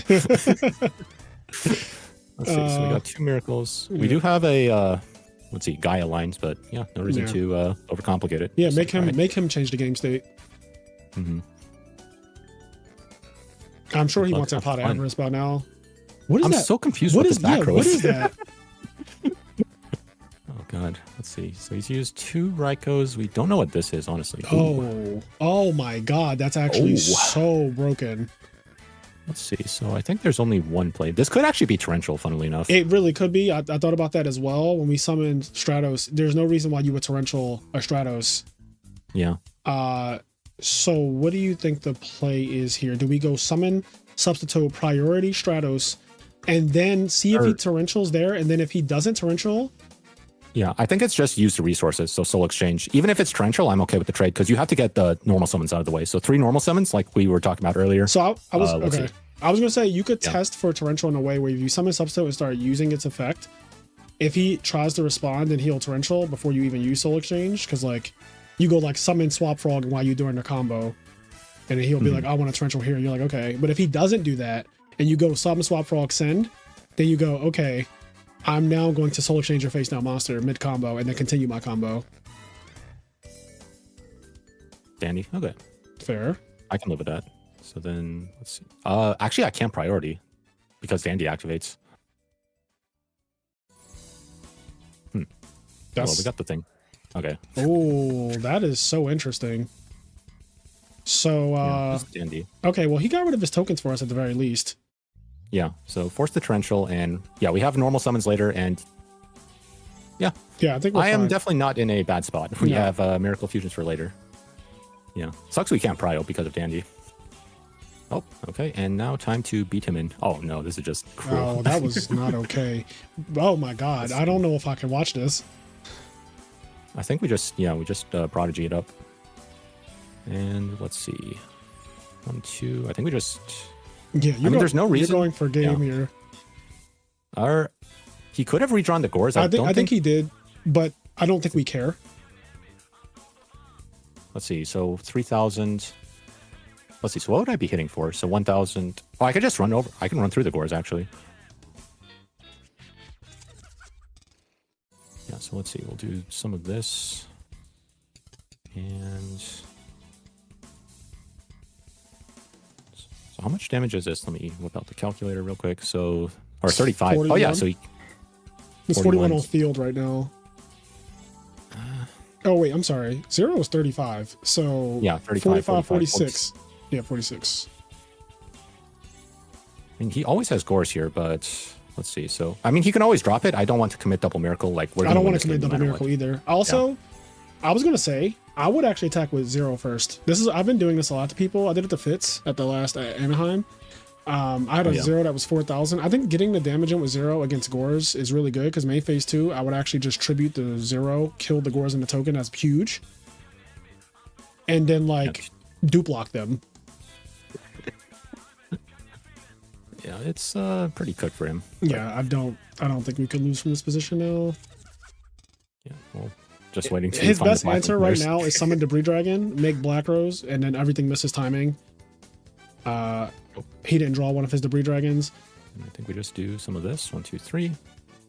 Let's see. So we got 2 miracles. We do have a let's see, Gaia lines, but yeah, no reason to overcomplicate it. Yeah, make him change the game state. I'm sure he wants a pot Avarice by now. What is that? I'm so confused with this back row. What is that? Oh god, let's see. So he's used 2 Raikous. We don't know what this is, honestly. Oh my god, that's actually so broken. Let's see. So I think there's only one play. This could actually be Torrential, funnily enough. It really could be. I thought about that as well. When we summoned Stratos, there's no reason why you would Torrential a Stratos. Yeah. So what do you think the play is here? Do we go summon, substitute, priority, Stratos, and then see if he torrentials there? And then if he doesn't torrential... Yeah, I think it's just use the resources. So Soul Exchange. Even if it's torrential, I'm okay with the trade because you have to get the normal summons out of the way. So 3 normal summons, like we were talking about earlier. So I was okay. I was gonna say you could test for torrential in a way where if you summon substitute and start using its effect, if he tries to respond, then he'll torrential before you even use Soul Exchange. Because like you go like summon Swap Frog while you're doing the combo, and then he'll be like, I want a torrential here. And you're like, okay. But if he doesn't do that, and you go summon Swap Frog send, then you go, okay, I'm now going to Soul Exchange your face now monster mid combo and then continue my combo. Dandy. Okay. Fair. I can live with that. So then let's see. Actually I can't priority because Dandy activates. Well, we got the thing. Okay. Oh, that is so interesting. So Dandy. Okay, well he got rid of his tokens for us at the very least. Yeah, so force the torrential, and yeah, we have normal summons later, and yeah, I think I am definitely not in a bad spot. We have miracle fusions for later. Yeah, sucks we can't prio because of Dandy. Oh, okay, and now time to beat him in. Oh no, this is just cruel. Oh, that was not okay. Oh my god, I don't know if I can watch this. I think we just prodigy it up, and let's see, 1, 2. I think we just. Yeah, there's no reason. You're going for game here. He could have redrawn the Gores. I think he did, but I don't think we care. Let's see. So 3,000. Let's see. So what would I be hitting for? So 1,000. Oh, I could just run over. I can run through the Gores actually. Yeah. So let's see. We'll do some of this, and. So how much damage is this? Let me whip out the calculator real quick. So, or 35. 41. Oh yeah, so it's 41 on field right now. Oh wait, I'm sorry. 0 is 35. So yeah, 35, 46. Yeah, 46. I mean, he always has Gores here, but let's see. So I mean, he can always drop it. I don't want to commit double miracle. Like I don't want to commit double miracle either. Also, I was gonna say I would actually attack with 0 first. I've been doing this a lot to people. I did it to Fitz at the last Anaheim. I had a 0 that was 4,000. I think getting the damage in with 0 against Gores is really good because main phase 2, I would actually just tribute the 0, kill the Gores and the token. That's huge. And then dupe lock them. Yeah, it's pretty cooked for him. Yeah, I don't think we could lose from this position now. Yeah, well. Just waiting to his best answer right now is summon Debris Dragon, make Black Rose, and then everything misses timing. He didn't draw one of his Debris Dragons. And I think we just do some of this. 1, 2, 3.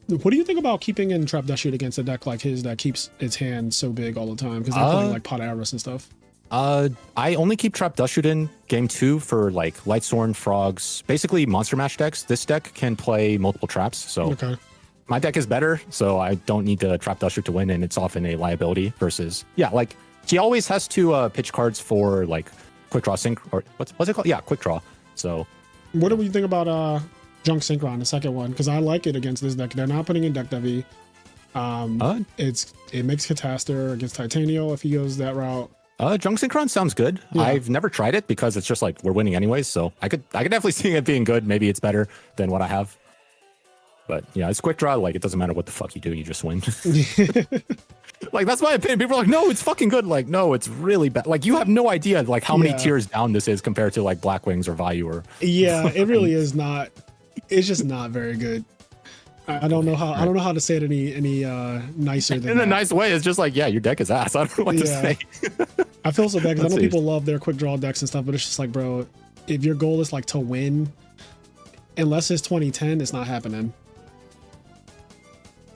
What do you think about keeping in Trap Dust Shoot against a deck like his that keeps its hand so big all the time? Because they're playing like Pot Aris and stuff. I only keep Trap Dust Shoot in game 2 for like Lightsworn, Frogs, basically Monster Mash decks. This deck can play multiple traps, so my deck is better, so I don't need to Trap Dust Shoot to win, and it's often a liability versus like he always has to pitch cards for like Quick Draw Sync or what's it called? Yeah, Quick Draw. So what do you think about Junk Synchron, the second one? Because I like it against this deck. They're not putting in deck Devi. It makes Cataster against Titanium if he goes that route. Junk Synchron sounds good. Yeah. I've never tried it because it's just like we're winning anyways, so I could definitely see it being good. Maybe it's better than what I have. But yeah, it's quick draw. Like it doesn't matter what the fuck you do, you just win. Like that's my opinion. People are like, no, it's fucking good. Like, no, it's really bad. Like you have no idea like how many tiers down this is compared to like Black Wings or Value or. Yeah, it really is not. It's just not very good. I don't know how. I don't know how to say it any nicer than. In a nice way, it's just like, yeah, your deck is ass. I don't know what to say. I feel so bad because I know people love their quick draw decks and stuff, but it's just like, bro, if your goal is like to win, unless it's 2010, it's not happening.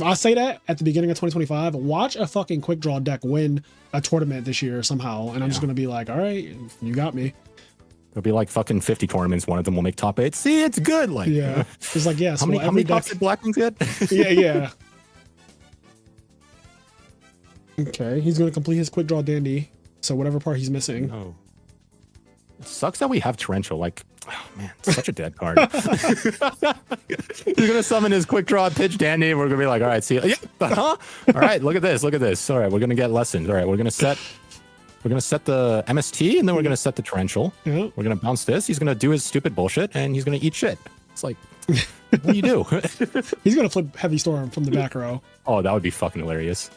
I'll say that at the beginning of 2025. Watch a fucking quick draw deck win a tournament this year somehow, and I'm just gonna be like, all right, you got me. There'll be like fucking 50 tournaments. One of them will make top 8. See, it's good. Like, yeah, it's like, yeah. How many tops did Black Wings get? yeah. Okay, he's gonna complete his quick draw dandy. So whatever part he's missing. No. It sucks that we have Torrential. Like, oh man, it's such a dead card. He's gonna summon his quick draw pitch dandy, and we're gonna be like, all right, see, yeah, all right, look at this. All right, we're gonna get lessons. All right, we're gonna set We're gonna set the MST, and then we're gonna set the Torrential. Yeah. We're gonna bounce this. He's gonna do his stupid bullshit, and he's gonna eat shit. It's like, what do you do? He's gonna flip Heavy Storm from the back row. Oh, that would be fucking hilarious.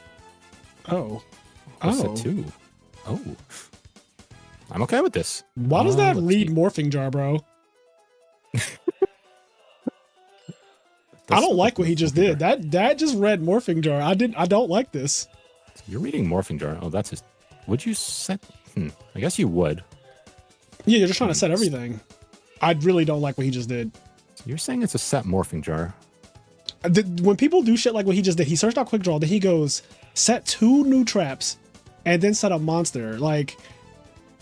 Oh. Set 2. Oh. I'm okay with this. Why does that read Morphing Jar, bro? I don't like what he just did. That just read Morphing Jar. I don't like this. You're reading Morphing Jar. Oh, that's his. Would you set? I guess you would. Yeah, you're just trying to set everything. I really don't like what he just did. You're saying it's a set Morphing Jar. When people do shit like what he just did, he searched out Quick Draw, then he goes, set 2 new traps, and then set a monster. Like,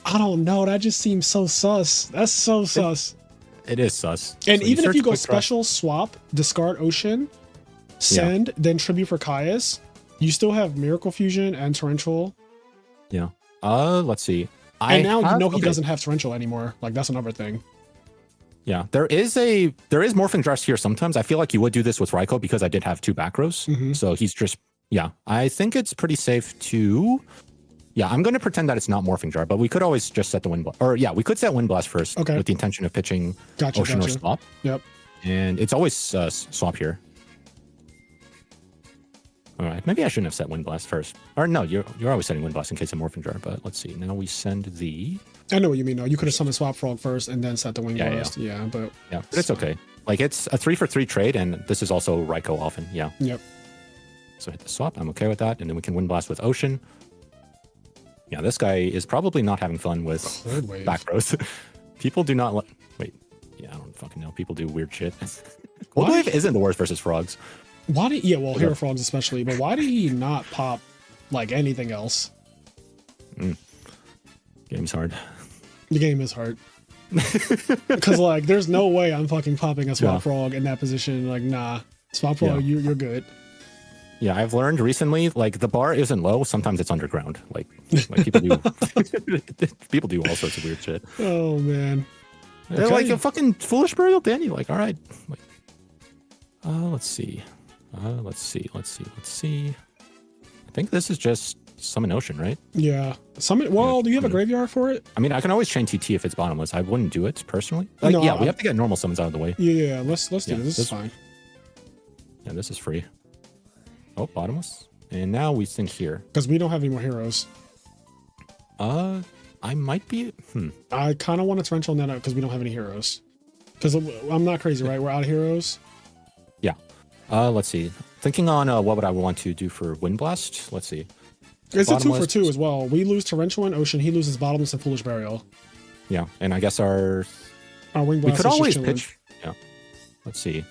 I don't know. That just seems so sus. That's so sus. It is sus. And so even if you go Quick Draw. special, swap, discard Ocean, send, then Tribute for Caius, you still have Miracle Fusion and Torrential. Yeah. Let's see. And now you know he doesn't have Torrential anymore. Like, that's another thing. Yeah, there is Morphing Jars here sometimes. I feel like you would do this with Raikou because I did have 2 back rows. So he's just, I think it's pretty safe to, I'm going to pretend that it's not Morphing Jar, but we could always just set the Wind Blast. Or we could set Wind Blast first with the intention of pitching Ocean or Swap. Yep. And it's always Swap here. All right, maybe I shouldn't have set Wind Blast first. Or no, you're always setting Wind Blast in case of Morphing Jar, but let's see. Now we send the... I know what you mean. No, you could have summoned Swap Frog first and then set the Wind Blast. Yeah, but it's okay. Like, it's a 3-for-3 trade, and this is also Raikou often. Yeah. Yep. So hit the swap. I'm okay with that, and then we can Wind Blast with Ocean. Yeah, this guy is probably not having fun with back rows. People do not wait. Yeah, I don't fucking know. People do weird shit. Cold Wave isn't the worst versus frogs. Why did Hero Frogs especially, but why did he not pop like anything else? Game's hard. The game is hard. Because like there's no way I'm fucking popping a Swap Frog in that position. Like, nah. Swap Frog, you're good. Yeah, I've learned recently, like, the bar isn't low, sometimes it's underground. Like people do people do all sorts of weird shit. Oh man. They're like a fucking foolish burial Danny. Like, all right. Like, let's see. Let's see. I think this is just Summon Ocean, right? Yeah. Do you have a graveyard for it? I mean, I can always chain TT if it's bottomless. I wouldn't do it personally. Like, we have to get normal summons out of the way. Yeah, let's do this. This is fine. Yeah, this is free. Oh, bottomless. And now we think here. Because we don't have any more heroes. I might be... I kind of want to torrential net out because we don't have any heroes. Because I'm not crazy, right? We're out of heroes. Yeah. Let's see. Thinking on what would I want to do for Wind Blast? Let's see. It's a 2-for-2 as well. We lose Torrential and Ocean. He loses Bottomless and Foolish Burial. Yeah, and I guess our Wind Blast. We could always pitch. Yeah. Let's see.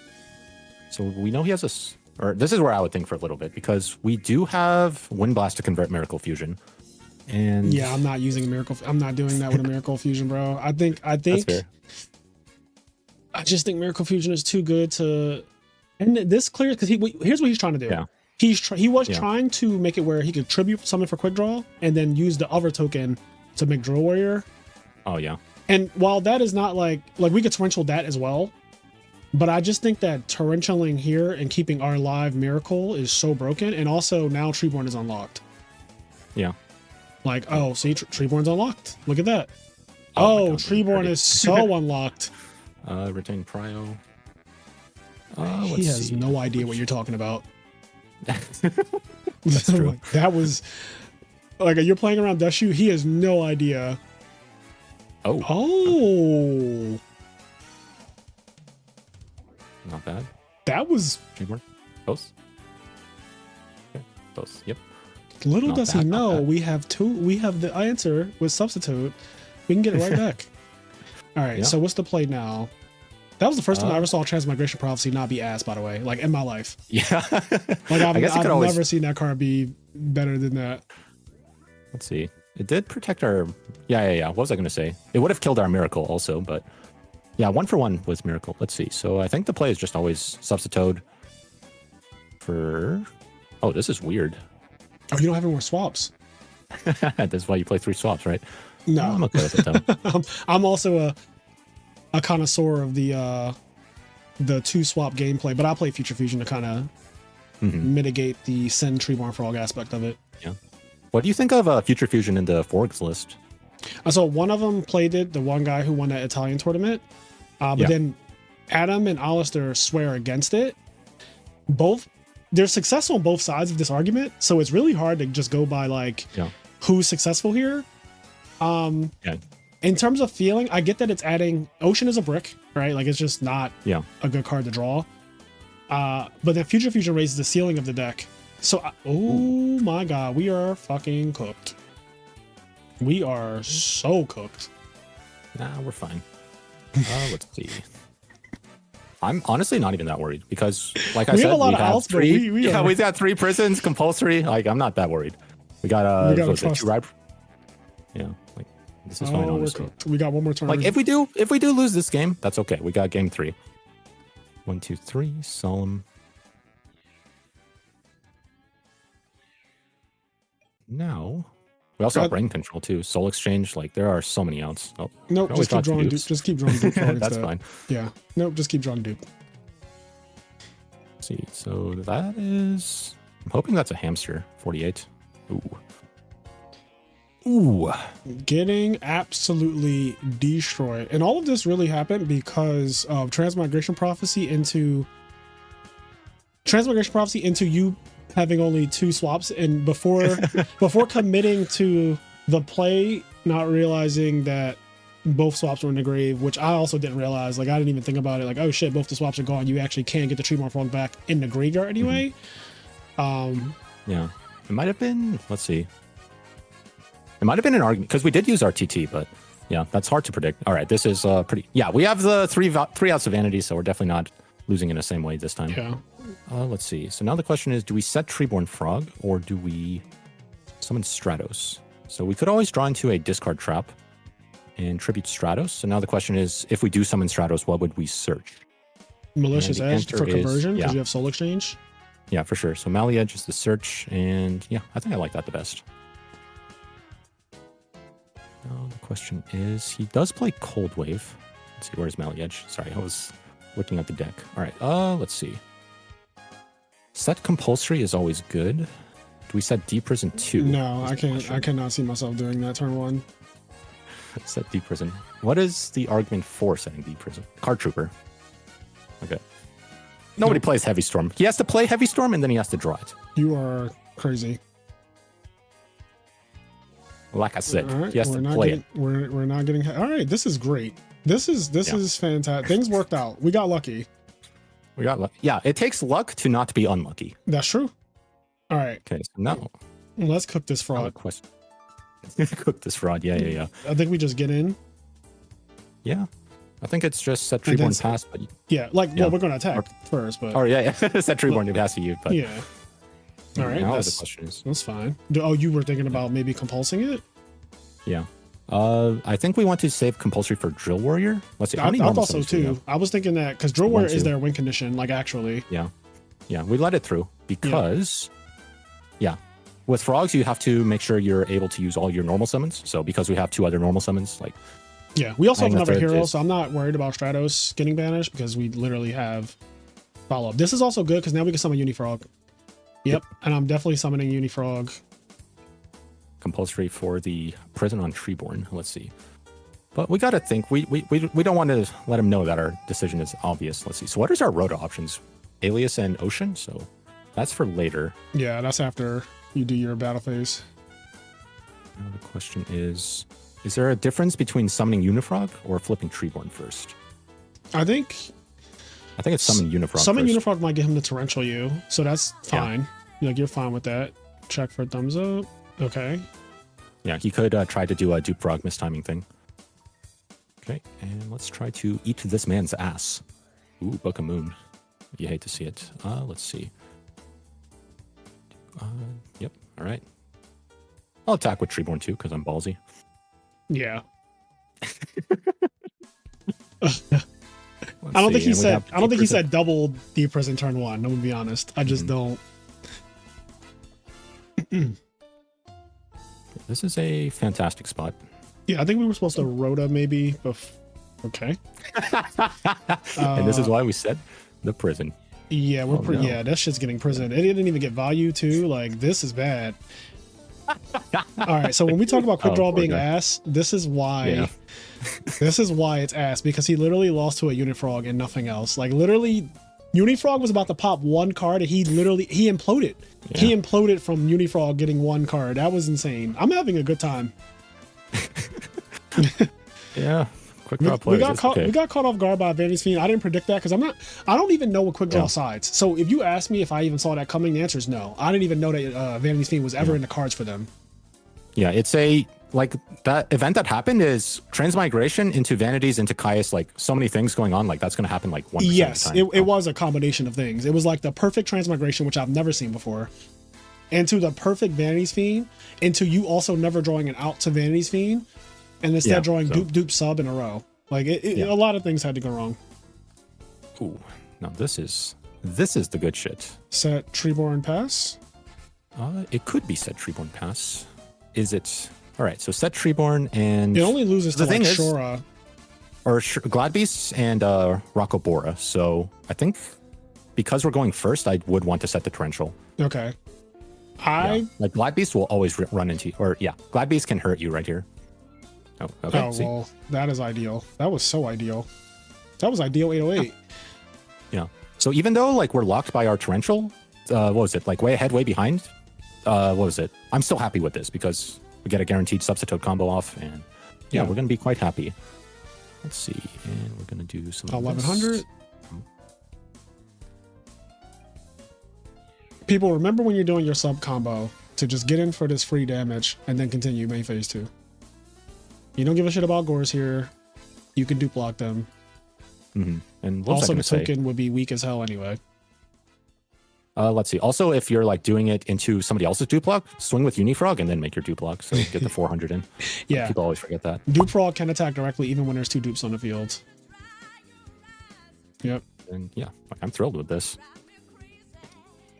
So we know he has or this is where I would think for a little bit because we do have Wind Blast to convert Miracle Fusion. And yeah, I'm not using a Miracle. I'm not doing that with a Miracle Fusion, bro. I think. That's fair. I just think Miracle Fusion is too good to. And this clears because here's what he's trying to do. Yeah. He was trying to make it where he could tribute summon for quick draw and then use the other token to make Drill Warrior. Oh yeah. And while that is not like we could torrential that as well, but I just think that torrentialing here and keeping our live Miracle is so broken, and also now Treeborn is unlocked. Yeah. Like, oh, see, Treeborn's unlocked. Look at that. Oh, Treeborn is so unlocked. Retain Prio. He has no idea what you're talking about. That's true. That was like you're playing around Deshu. He has no idea. Oh. Not bad. That was Treeborn. Close. Okay. Close. Yep. Little does he know we have the answer with substitute. We can get it right back. All right. Yeah. So what's the play now? That was the first time I ever saw Transmigration Prophecy not be ass, by the way, like in my life. Yeah. Like I've never seen that card be better than that. Let's see. It did protect our... Yeah. What was I going to say? It would have killed our Miracle also, but yeah, 1-for-1 was Miracle. Let's see. So I think the play is just always substitute for... Oh, this is weird. Oh, you don't have any more swaps. That's why you play 3 swaps, right? No. I'm okay with it, though. I'm also a connoisseur of the 2-swap gameplay, but I play Future Fusion to kind of mitigate the send Treeborn Frog aspect of it. Yeah. What do you think of Future Fusion in the Forks list? So one of them played it, the one guy who won that Italian tournament. But then Adam and Alistair swear against it. They're successful on both sides of this argument, so it's really hard to just go by like who's successful here. In terms of feeling, I get that it's adding Ocean is a brick, right? Like it's just not a good card to draw. But then Future Fusion raises the ceiling of the deck. So, oh my god, we are fucking cooked. We are so cooked. Nah, we're fine. Let's see. I'm honestly not even that worried because, like I said, we have three. We've got 3 prisons compulsory. Like I'm not that worried. We got 2 ride. Yeah, like this is fine. Honestly, we got one more turn. Like if we do lose this game, that's okay. We got game 3. 1, 2, 3. Solemn. Now. We also have brain control too. Soul exchange, like there are so many outs. Oh, nope, just keep drawing dupe. Just keep drawing dupe. That's fine. Yeah. Nope, just keep drawing dupe. Let's see, so that is. I'm hoping that's a hamster. 48. Ooh. Getting absolutely destroyed. And all of this really happened because of Transmigration Prophecy into you having only 2 swaps, and before committing to the play, not realizing that both swaps were in the grave, which I also didn't realize. Like I didn't even think about it. Like, oh shit, both the swaps are gone. You actually can get the Treeborn Frog back in the graveyard anyway. Yeah, it might have been. Let's see. It might have been an argument because we did use RTT, but yeah, that's hard to predict. All right, this is pretty. Yeah, we have the 3 outs of Vanity, so we're definitely not losing in the same way this time. Yeah. Let's see. So now the question is, do we set Treeborn Frog or do we summon Stratos? So we could always draw into a discard trap and tribute Stratos. So now the question is, if we do summon Stratos, what would we search? Malicious Edge for conversion because you have Soul Exchange. Yeah, for sure. So Mally Edge is the search, and yeah, I think I like that the best. Now the question is, he does play Cold Wave. Let's see, where's Mally Edge? Sorry, I was looking at the deck. All right, let's see. Set compulsory is always good. Do we set Deep Prison 2? No, I can't. I cannot see myself doing that turn 1. Set Deep Prison. What is the argument for setting Deep Prison? Card Trooper. Okay. Nobody plays Heavy Storm. He has to play Heavy Storm and then he has to draw it. You are crazy. Like I said, he has to play it. We're not getting. All right, this is great. This is fantastic. Things worked out. We got lucky. We got luck. Yeah, it takes luck to not be unlucky. That's true. All right. Okay, so now let's cook this fraud. Cook this fraud. Yeah. I think we just get in. Yeah, I think it's just set Treeborn pass, but well, we're going to attack first, but set Treeborn to pass to you, but yeah. All right. Now the question is, that's fine. Oh, you were thinking about maybe compulsing it? Yeah. I think we want to save compulsory for Drill Warrior. Let's see. I thought so too. I was thinking that because Drill Warrior is their win condition, like actually. Yeah. We let it through because, with frogs you have to make sure you're able to use all your normal summons. So because we have 2 other normal summons, like. Yeah, we also have another hero, so I'm not worried about Stratos getting banished because we literally have follow up. This is also good because now we can summon Unifrog. Yep, and I'm definitely summoning Unifrog. Compulsory for the prison on Treeborn. Let's see. But we got to think. We don't want to let him know that our decision is obvious. Let's see. So what is our Rota options? Alias and Ocean? So that's for later. Yeah, that's after you do your battle phase. Now the question is there a difference between summoning Unifrog or flipping Treeborn first? I think it's summon Unifrog Summon first. Unifrog might get him to Torrential you, so that's fine. Yeah. Like, you're fine with that. Check for thumbs up. Okay. Yeah, he could try to do a Dupe Frog mistiming thing. Okay, and let's try to eat this man's ass. Ooh, Book of Moon. You hate to see it. Let's see. Yep, all right. I'll attack with Treeborn too, because I'm ballsy. Yeah. I don't think he said double Deep Prison turn 1. I'm gonna be honest. I just don't. This is a fantastic spot. Yeah, I think we were supposed to Rota maybe. Okay. And this is why we said the prison. Yeah, that shit's getting prison. It didn't even get value too. Like, this is bad. All right, so when we talk about quick draw being guy. ass, this is why this is why it's ass, because he literally lost to a Unifrog and nothing else. Like literally Unifrog was about to pop one card and he imploded. Yeah. He imploded from Unifrog getting one card. That was insane. I'm having a good time. Yeah. Quick draw players. We got caught off guard by Vanity's Fiend. I didn't predict that because I don't even know what quick draw sides. So if you ask me if I even saw that coming, the answer is no. I didn't even know that Vanity's Fiend was ever in the cards for them. Yeah, it's like that event that happened is transmigration into vanities into Caius, like so many things going on. Like that's going to happen like 1% Yes, of the time. it was a combination of things. It was like the perfect transmigration, which I've never seen before, into the perfect Vanity's Fiend, into you also never drawing an out to Vanity's Fiend, and instead drawing dupe sub in a row. Like a lot of things had to go wrong. Ooh, now this is the good shit. Set Treeborn Pass. It could be set Treeborn Pass. Is it? All right, so set Treeborn and It only loses to like Shora. Or Gladbeasts and Rockobora. So I think because we're going first, I would want to set the Torrential. Okay. Like Gladbeast will always run into, or Gladbeast can hurt you right here. Oh, okay. Oh, well, that is ideal. That was so ideal. That was ideal 808. Yeah. So even though like we're locked by our Torrential, what was it? Like way ahead, way behind? What was it? I'm still happy with this because we get a guaranteed substitute combo off, and we're going to be quite happy. Let's see, and we're going to do some 1100. People, remember when you're doing your sub combo to just get in for this free damage and then continue main phase 2. You don't give a shit about Gores here. You can dupe block them. Mm-hmm. And also, the token would be weak as hell anyway. Let's see. Also, if you're like doing it into somebody else's dupe block, swing with Unifrog and then make your dupe block. So get the 400 in. Yeah. People always forget that. Dupe frog can attack directly even when there's 2 dupes on the field. Yep. And I'm thrilled with this.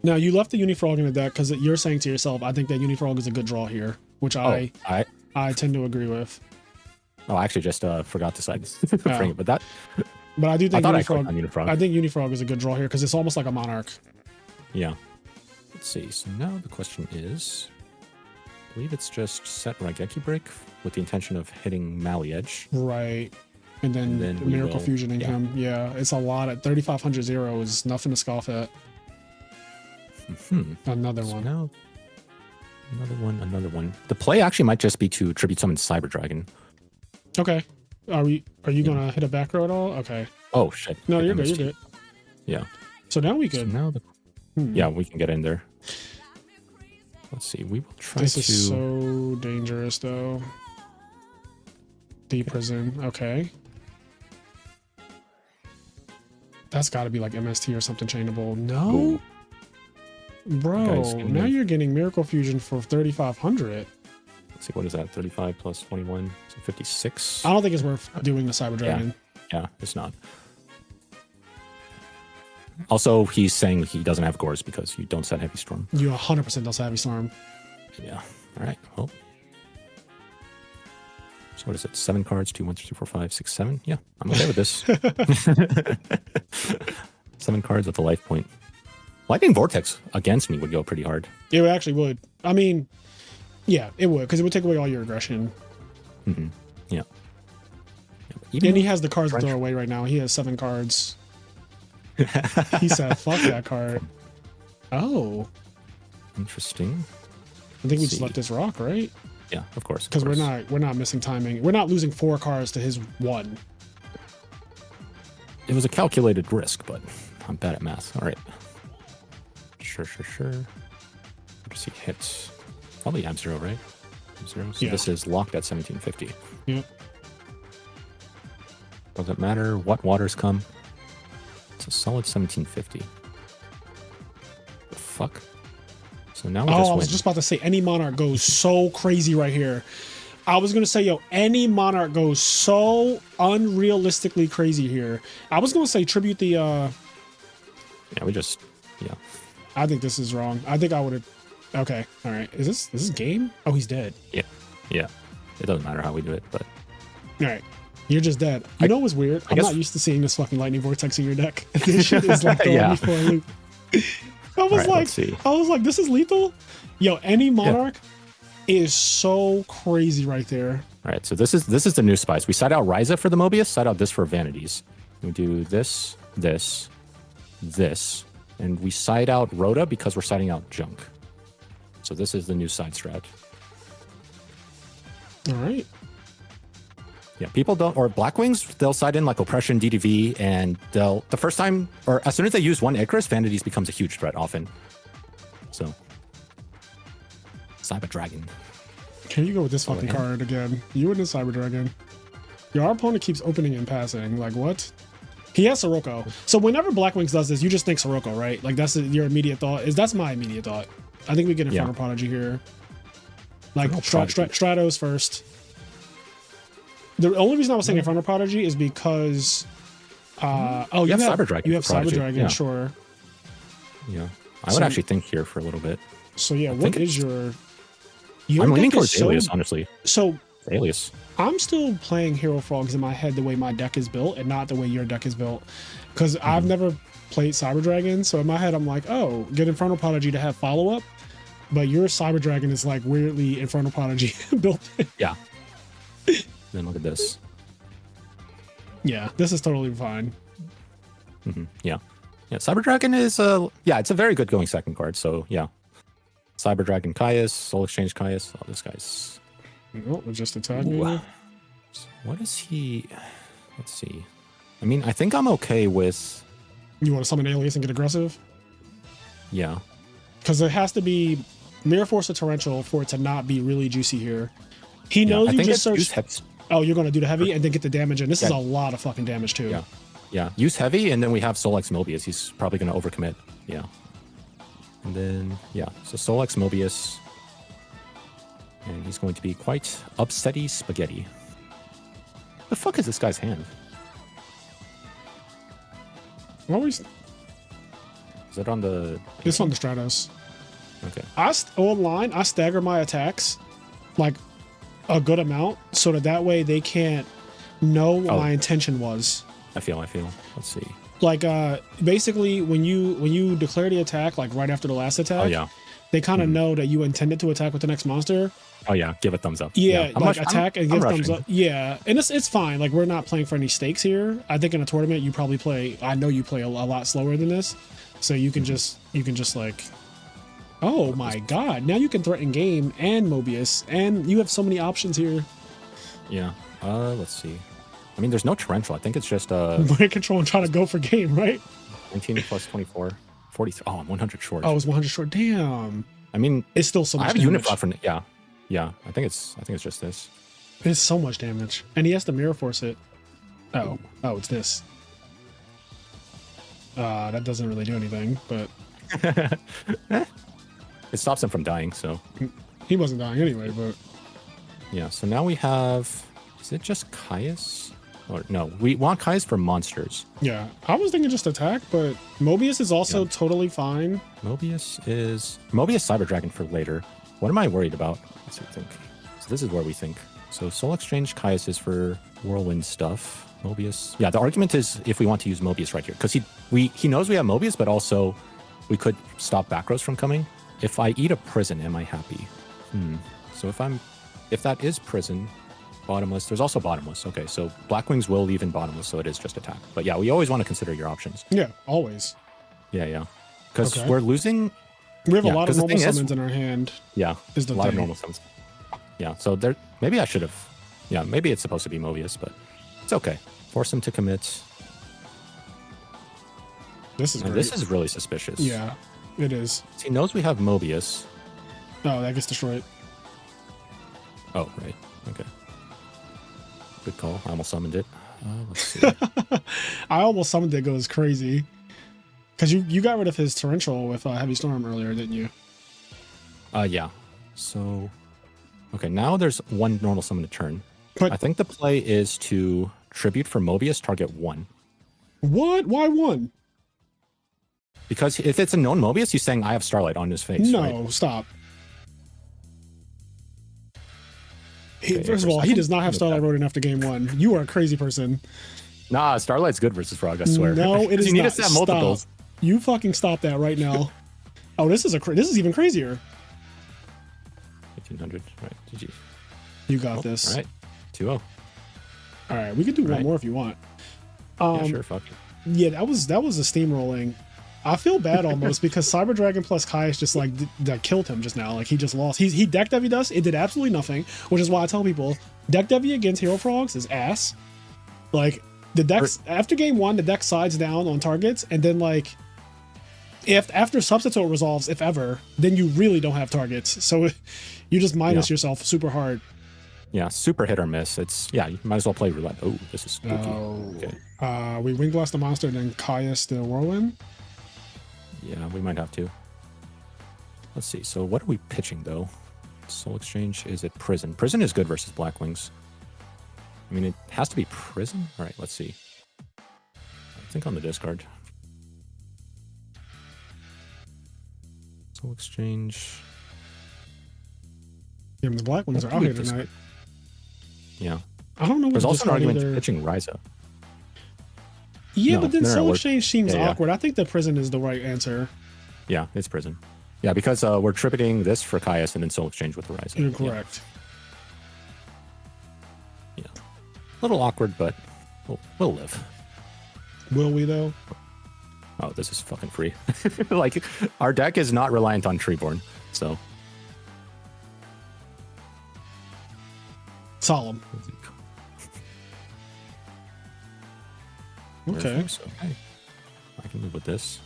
Now, you left the Unifrog in the deck because you're saying to yourself, I think that Unifrog is a good draw here, which I tend to agree with. Oh, I actually just forgot to side bring it, but I do think Unifrog. I think Unifrog is a good draw here because it's almost like a Monarch. Yeah. Let's see. So now the question is, I believe it's just set Raigeki Break with the intention of hitting Mali Edge. Right. And then Miracle Fusioning him. Yeah, it's a lot. At 3,500 0 is nothing to scoff at. Mm-hmm. Another so one. Now, another one. The play actually might just be to tribute summon Cyber Dragon. Okay. Are you gonna hit a back row at all? Okay. Oh shit. No, you're good. You're good. Yeah. So now we could. So now we can get in there. Let's see. We will try This is so dangerous though. Deep prison. Okay. That's got to be like MST or something chainable. No. Ooh. Bro, now you're getting Miracle Fusion for 3,500. Let's see, what is that? 35 plus 21, so 56. I don't think it's worth doing the Cyber Dragon. Yeah, it's not. Also, he's saying he doesn't have Gores because you don't set Heavy Storm. You 100% don't set Heavy Storm. Yeah. All right. Well. So what is it? 7 cards, 2, 1, 2, 3, 4, 5, 6, 7. Yeah, I'm okay with this. 7 cards with a life point. Lightning Vortex against me would go pretty hard. It actually would. I mean, yeah, it would, because it would take away all your aggression. Mm-hmm. Yeah. And he has the cards to throw away right now. He has 7 cards. He said, fuck that card. Oh. Interesting. I think we just let this rock, right? Yeah, of course. Because we're not missing timing. We're not losing 4 cards to his 1. It was a calculated risk, but I'm bad at math. All right. Sure. Does he hit? Probably Ab0, right? Ab0. So this is locked at 1750. Yep. Doesn't matter what waters come. It's a solid 1750. The fuck? So now we I was just about to say, any Monarch goes so crazy right here. I was going to say, any Monarch goes so unrealistically crazy here. I was going to say tribute the... Yeah, I think this is wrong. I think I would have... Okay, all right. Is this game? Oh, he's dead. Yeah. It doesn't matter how we do it, but... All right. You're just dead. You know what's weird? I'm not used to seeing this fucking Lightning Vortex in your deck. This shit is like throwing me for a loop. I was like, this is lethal? Any Monarch is so crazy right there. All right, so this is the new spice. We side out Ryza for the Mobius, side out this for Vanities. We do this, this, this, and we side out Rhoda because we're siding out Junk. So this is the new side strat. All right. Yeah, people don't, or Blackwings, they'll side in like Oppression, DDV, and they'll, the first time, or as soon as they use one Icarus, Vanities becomes a huge threat often. So, Cyber Dragon. Can you go with this fucking card again? You and the Cyber Dragon. Your opponent keeps opening and passing. Like, what? He has Sirocco. So whenever Blackwings does this, you just think Sirocco, right? Like, that's your immediate thought. That's my immediate thought. I think we get Infernal Prodigy here. Like, Stratos first. The only reason I was saying Infernal Prodigy is because... you have Cyber Dragon. You have Cyber Dragon, sure. Yeah. I would actually think here for a little bit. So, yeah, what is your... I'm leaning towards Alias, honestly. So... Alias. I'm still playing Hero Frogs in my head the way my deck is built and not the way your deck is built. Because I've never played Cyber Dragon, so in my head I'm like, oh, get Infernal Prodigy to have follow-up. But your Cyber Dragon is like weirdly Infernal Prodigy built in. Yeah. Then look at this. Yeah, this is totally fine. Yeah. Yeah, Cyber Dragon is it's a very good going second card, so yeah. Cyber Dragon Caius, Soul Exchange Caius, all this guy's. Oh, just attack me. What is he? Let's see. I mean, I think I'm okay with. You want to summon Alias and get aggressive? Yeah. Because it has to be Mirror Force or Torrential for it to not be really juicy here. He knows you just search. Oh, you're going to do the heavy and then get the damage in. This is a lot of fucking damage too. Yeah. Yeah. Use heavy and then we have Solex Mobius. He's probably going to overcommit. Yeah. And then, so Solex Mobius. And he's going to be quite upsetty spaghetti. The fuck is this guy's hand? Always. Is it on the... It's on the Stratos. Okay. Online, I stagger my attacks like a good amount so that way they can't know what my intention was. I feel. Let's see. Like, basically, when you declare the attack, like right after the last attack, they kind of know that you intended to attack with the next monster. Oh yeah, give it thumbs up. Yeah, like attack and give thumbs up. Yeah, and it's fine. Like we're not playing for any stakes here. I think in a tournament you probably play. I know you play a lot slower than this, so you can just like, oh my god, now you can threaten game and Mobius, and you have so many options here. Yeah. Let's see. I mean, there's no Torrential. I think it's just brain control and trying to go for game, right? 19 plus 24, 43. Oh, I'm 100 short. Oh, it's 100 short. Damn. I mean, it's still so much. I have damage. a Unifrog for yeah. I think it's just this. It's so much damage, and he has to Mirror Force it. Oh, it's this. That doesn't really do anything, but it stops him from dying. So he wasn't dying anyway. But yeah. So now we have. Is it just Caius? Or no, we want Caius for monsters. Yeah, I was thinking just attack, but Mobius is also totally fine. Mobius Cyber Dragon for later. What am I worried about? Let's think. So this is where we think. So Soul Exchange Caius is for whirlwind stuff. Mobius. Yeah, the argument is if we want to use Mobius right here, because he knows we have Mobius, but also we could stop back rows from coming. If I eat a prison, am I happy? So if that is prison. Bottomless. There's also bottomless. Okay, so Blackwings will leave in bottomless, so it is just attack. But yeah, we always want to consider your options. Yeah, always. Yeah. Because we're losing. We have a lot of normal summons in our hand. Yeah, a lot of normal summons. Yeah, so there. Maybe I should have. Yeah, maybe it's supposed to be Mobius, but it's okay. Force him to commit. This is great. This is really suspicious. Yeah, it is. He knows we have Mobius. Oh, that gets destroyed. Oh, right. Okay. Good call. I almost summoned it. Let's see. I almost summoned it. Goes crazy. Because you got rid of his Torrential with Heavy Storm earlier, didn't you? Yeah. So, okay, now there's one normal summon a turn. But I think the play is to tribute for Mobius, target 1. What? Why 1? Because if it's a known Mobius, he's saying I have Starlight on his face. No, right? Stop. First of all, he does not have Starlight Road after game 1. You are a crazy person. Nah, Starlight's good versus Frog, I swear. No, it is you need not. to set multiples. You fucking stop that right now. Oh, this is even crazier. 1500. Right, GG. You got this. All right, 2-0. All right, we could do one more if you want. Yeah, sure, fuck it. Yeah, that was a steamrolling. I feel bad almost because Cyber Dragon plus Caius just like that killed him just now. Like he just lost. He deck devied us. It did absolutely nothing, which is why I tell people deck devy against Hero Frogs is ass. Like the decks after game 1, the deck sides down on targets, and then like if after substitute resolves, if ever, then you really don't have targets. So you just minus yourself super hard. Yeah, super hit or miss. You might as well play roulette. Oh, this is spooky. Okay. We Wing Blast the monster and then Caius the Whirlwind. Yeah, we might have to. Let's see. So what are we pitching though? Soul Exchange, is it Prison? Prison is good versus Black Wings. I mean, it has to be Prison. All right, let's see. I think on the discard. Soul Exchange. Yeah, the Black Wings are out here tonight. Yeah. I don't know what there's also an argument either. Pitching Ryza. Yeah, but then Soul Exchange seems awkward. I think the Prison is the right answer. Yeah, it's Prison. Yeah, because we're tributing this for Caius and then Soul Exchange with the Ryza. You're correct. Yeah. A little awkward, but we'll live. Will we though? Oh, this is fucking free. Like, our deck is not reliant on Treeborn, so. Solemn. Okay. So, hey, I can live with this.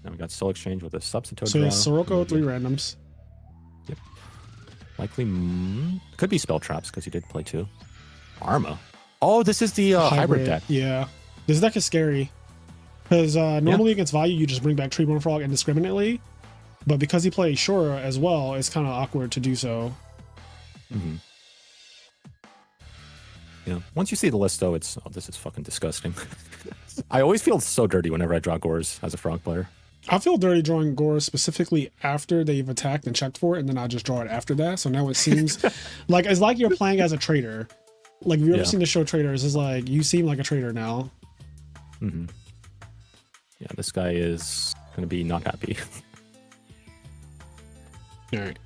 Now we got Soul Exchange with a substitute. So Sirocco 3 randoms. Yep. Likely could be Spell Traps because he did play 2. Arma. Oh, this is the hybrid deck. Yeah. This deck is scary. Because normally against value, you just bring back Treeborn Frog indiscriminately. But because he plays Shura as well, it's kind of awkward to do so. Mm-hmm. Yeah. Once you see the list, though, this is fucking disgusting. I always feel so dirty whenever I draw Gores as a Frog player. I feel dirty drawing Gores specifically after they've attacked and checked for it, and then I just draw it after that. So now it seems like it's like you're playing as a traitor. Like, have you ever seen the show Traitors? It's like you seem like a traitor now. Mm-hmm. Yeah, this guy is gonna be not happy. All right.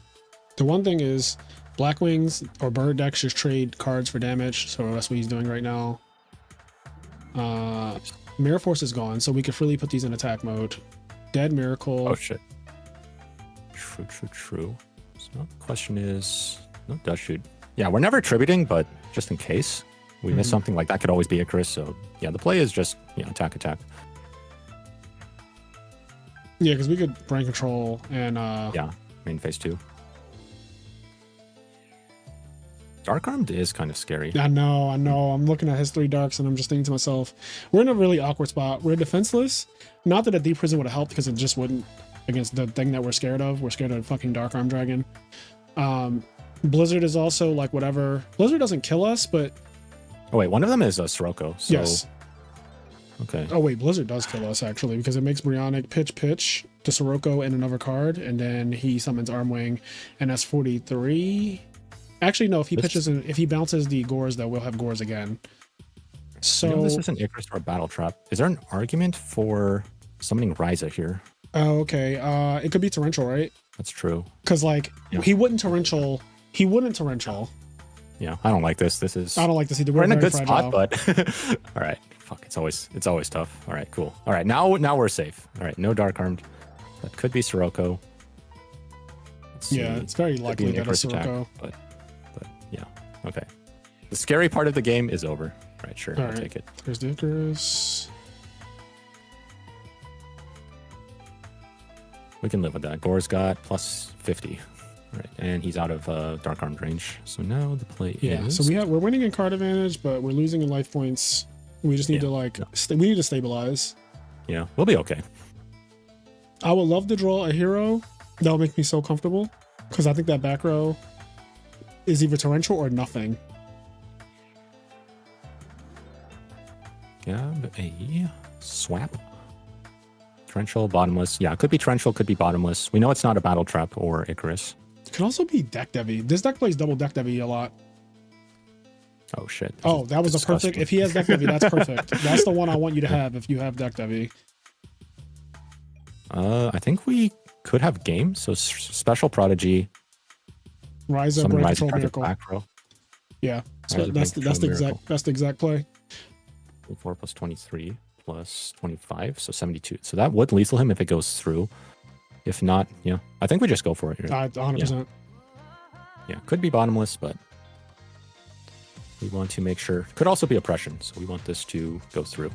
The one thing is, Black Wings or Bird decks just trade cards for damage, so that's what he's doing right now. Mirror Force is gone, so we can freely put these in attack mode. Dead Miracle. Oh shit. True. So the question is, no, does shoot. Yeah, we're never tributing, but just in case we miss something, like that could always be Icarus. So yeah, the play is just attack. Yeah, because we could brain control and main phase 2. Dark Armed is kind of scary. I know. I'm looking at his 3 darks and I'm just thinking to myself, we're in a really awkward spot. We're defenseless. Not that a Deep Prison would have helped because it just wouldn't against the thing that we're scared of. We're scared of fucking Dark Arm Dragon. Blizzard is also like whatever. Blizzard doesn't kill us, but... Oh wait, one of them is a Sirocco. So... Yes. Okay. Oh wait, Blizzard does kill us actually because it makes Brionic pitch to Sirocco and another card, and then he summons Armwing, and that's 43. Actually, no. If he pitches and if he bounces the Gores, though, we'll have Gores again. So this isn't Icarus or Battle Trap. Is there an argument for summoning Ryza here? Oh, okay. It could be Torrential, right? That's true. Because he wouldn't Torrential. Yeah, I don't like this. I don't like this either. We're in a good spot, but all right. Fuck, it's always tough. All right, cool. All right, now we're safe. All right, no Dark Armed. That could be Sirocco. Yeah, it's very likely that it's Sirocco. But yeah, okay. The scary part of the game is over. All right, sure, I'll take it. There's the Icarus. We can live with that. Gore's got plus 50. Right, and he's out of Dark Armed range. So now the play is... so we're winning in card advantage, but we're losing in life points. We just need to we need to stabilize. Yeah, we'll be okay. I would love to draw a hero. That'll make me so comfortable because I think that back row is either torrential or nothing. Yeah, a swap. Torrential, bottomless. Yeah, it could be torrential, could be bottomless. We know it's not a battle trap or Icarus. It could also be deck devy. This deck plays double deck devy a lot. Oh shit. Oh, that was disgusting. A perfect. If he has deck devy, that's perfect. That's the one I want you to have if you have deck devy. I think we could have game. So Special Prodigy, Rise up, Summon brain Rise control Target miracle. back row. Yeah, so Rise of that's Brain the Control Miracle. exact play. 4 plus 23 plus 25, so 72. So that would lethal him if it goes through. If not, yeah, I think we just go for it here. 100%. Yeah, could be bottomless, but we want to make sure. Could also be oppression, so we want this to go through.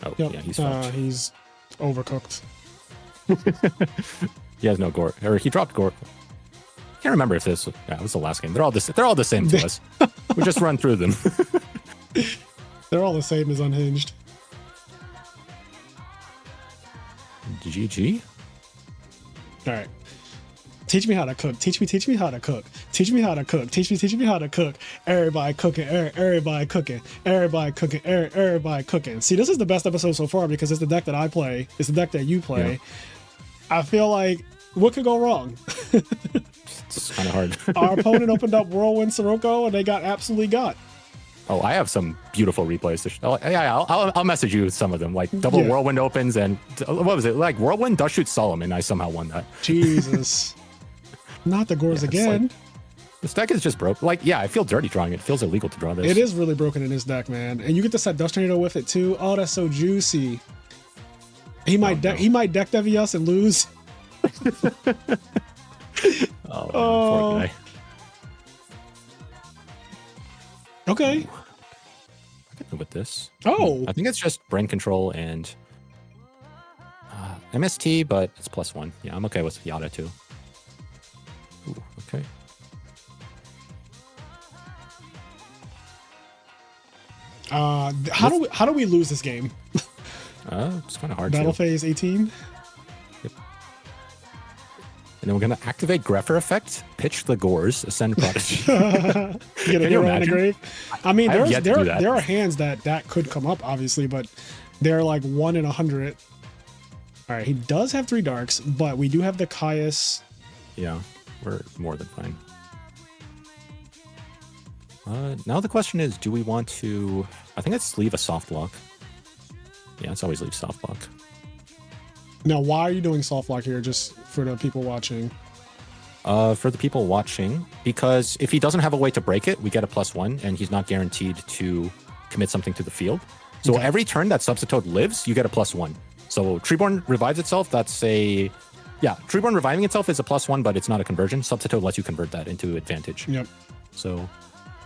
Oh, Yep. yeah, he's fucked. He's overcooked. He has no gore, or he dropped gore. Can't remember if this. Yeah, it was the last game. They're all the same to us. We just run through them. They're all the same as Unhinged. GG. All right. Teach me how to cook. Teach me how to cook. Teach me how to cook. Teach me how to cook. Everybody cooking. Everybody cooking. Everybody cooking. Everybody cooking. See, this is the best episode so far because it's the deck that I play. It's the deck that you play. Yeah. I feel like what could go wrong? It's kind of hard. Our opponent opened up Whirlwind Sirocco and they got absolutely got. Oh, I have some beautiful replays to show. I'll message you some of them, like double Whirlwind opens and what was it? Like Whirlwind does shoot Solomon. I somehow won that. Jesus. Not the Gores again. Like, this deck is just broke. Like, yeah, I feel dirty drawing it. It feels illegal to draw this. It is really broken in this deck, man. And you get to set Dust Tornado with it too. Oh, that's so juicy. He might deck Devi us and lose. Poor guy. Okay. Ooh. I can live with this. Oh. I think it's just brain control and MST, but it's +1. Yeah, I'm okay with Yada too. Ooh, okay. How do we lose this game? It's kind of hard. Battle phase 18. Yep. And then we're gonna activate Greffer effect, pitch the Gores, ascend Prodigy. Get a hero in the grave. I mean, there are hands that could come up, obviously, but they're like 1 in 100. All right, he does have 3 darks, but we do have the Caius. Yeah, we're more than fine. Now the question is, do we want to... I think let's leave a soft lock. Yeah, let's always leave soft lock. Now, why are you doing soft lock here, just for the people watching? For the people watching, because if he doesn't have a way to break it, we get a +1, and he's not guaranteed to commit something to the field. So every turn that Substitute lives, you get a +1. So Treeborn revives itself, that's a... Yeah, Treeborn reviving itself is a +1, but it's not a conversion. Substitute lets you convert that into advantage. Yep. So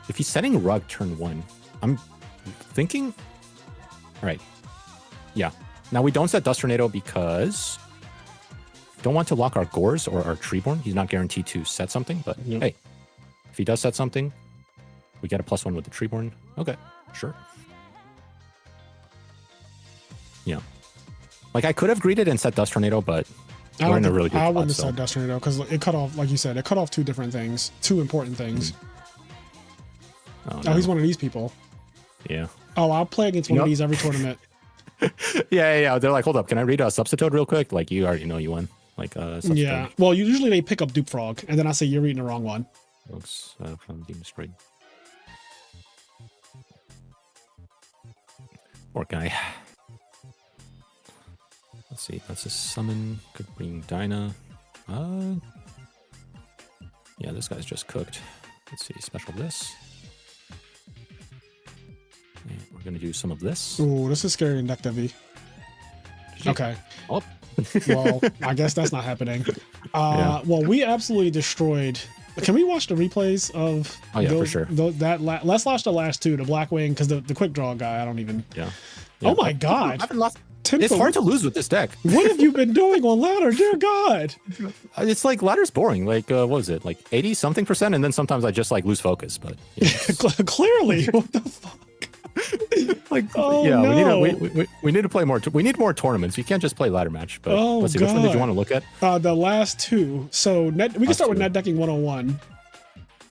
if he's setting Rug turn 1, I'm thinking... All right. Yeah. Now we don't set Dust Tornado because we don't want to lock our Gores or our Treeborn. He's not guaranteed to set something, but hey, if he does set something, we get a +1 with the Treeborn. Okay, sure. Yeah. Like I could have greeted and set Dust Tornado, but we're in a really good spot. I wouldn't have said Dust Tornado because it cut off, like you said, it cut off 2 different things, 2 important things. Oh, he's one of these people. Yeah. Oh, I'll play against one of these every tournament. Yeah. They're like, hold up, can I read a Substitute real quick? Like, you already know you won. Like, Substitute. Yeah. Well, usually they pick up Duke Frog, and then I say you're reading the wrong one. Looks from Demon Spring. Poor guy. Let's see. That's a summon. Could bring Dinah. Yeah, this guy's just cooked. Let's see. Special this. And we're gonna do some of this. Ooh, this is scary in deck Devi. Okay. Oh. Well, I guess that's not happening. Well, we absolutely destroyed. Can we watch the replays of? Oh yeah, for sure. Let's watch the last 2, the Blackwing, because the quick draw guy, I don't even. Yeah. Oh my God. I haven't lost. It's hard to lose with this deck. What have you been doing on ladder? Dear God. It's like ladder's boring. Like, what was it? Like 80-something%, and then sometimes I just like lose focus. But yeah, clearly, what the fuck? Like, oh, yeah, no. we need to play more. We need more tournaments. You can't just play ladder match. But let's see, God. which one did you want to look at? The last 2. So we can start with net decking 101.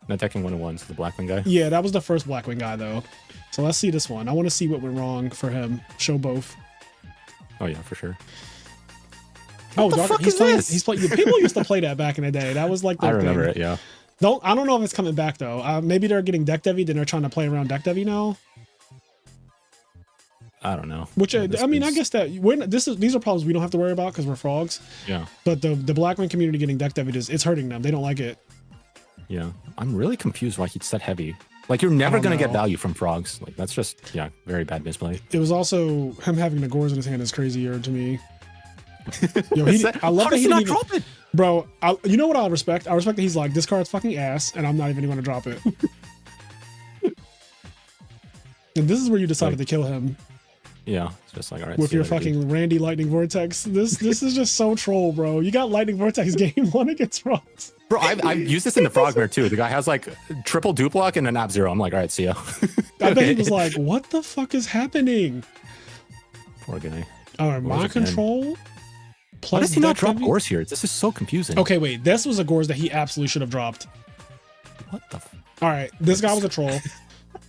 Net decking 101. So the Blackwing guy. Yeah, that was the first Blackwing guy though. So let's see this one. I want to see what went wrong for him. Show both. Oh yeah, for sure. What the fuck is this? He's playing. People used to play that back in the day. That was like the I remember it. Yeah. I don't know if it's coming back though. Maybe they're getting deck Devi, then they're trying to play around deck Devi now. I don't know. Which I guess that these are problems we don't have to worry about because we're frogs. Yeah. But the Blackwing community getting deck Devi it's hurting them. They don't like it. Yeah, I'm really confused why he set heavy. Like, you're never going to get value from frogs. Like, that's just, yeah, very bad misplay. It was also him having the Gores in his hand is crazier to me. Yo, I love How that does he he not didn't even, drop it? bro. You know what I respect? I respect that he's like, this card's fucking ass, and I'm not even going to drop it. And this is where you decided to kill him. Yeah, it's just like, all right. With your fucking Randy Lightning Vortex. This is just so troll, bro. You got Lightning Vortex game 1 against frogs. Bro, I've used this in the Frogmare too. The guy has like triple Duplock and an App Zero. I'm like, all right, see ya. I bet he was like, what the fuck is happening? Poor guy. All right, mind control. Why does he not drop Gores here? This is so confusing. Okay, wait. This was a Gores that he absolutely should have dropped. What the? All right, this guy was a troll.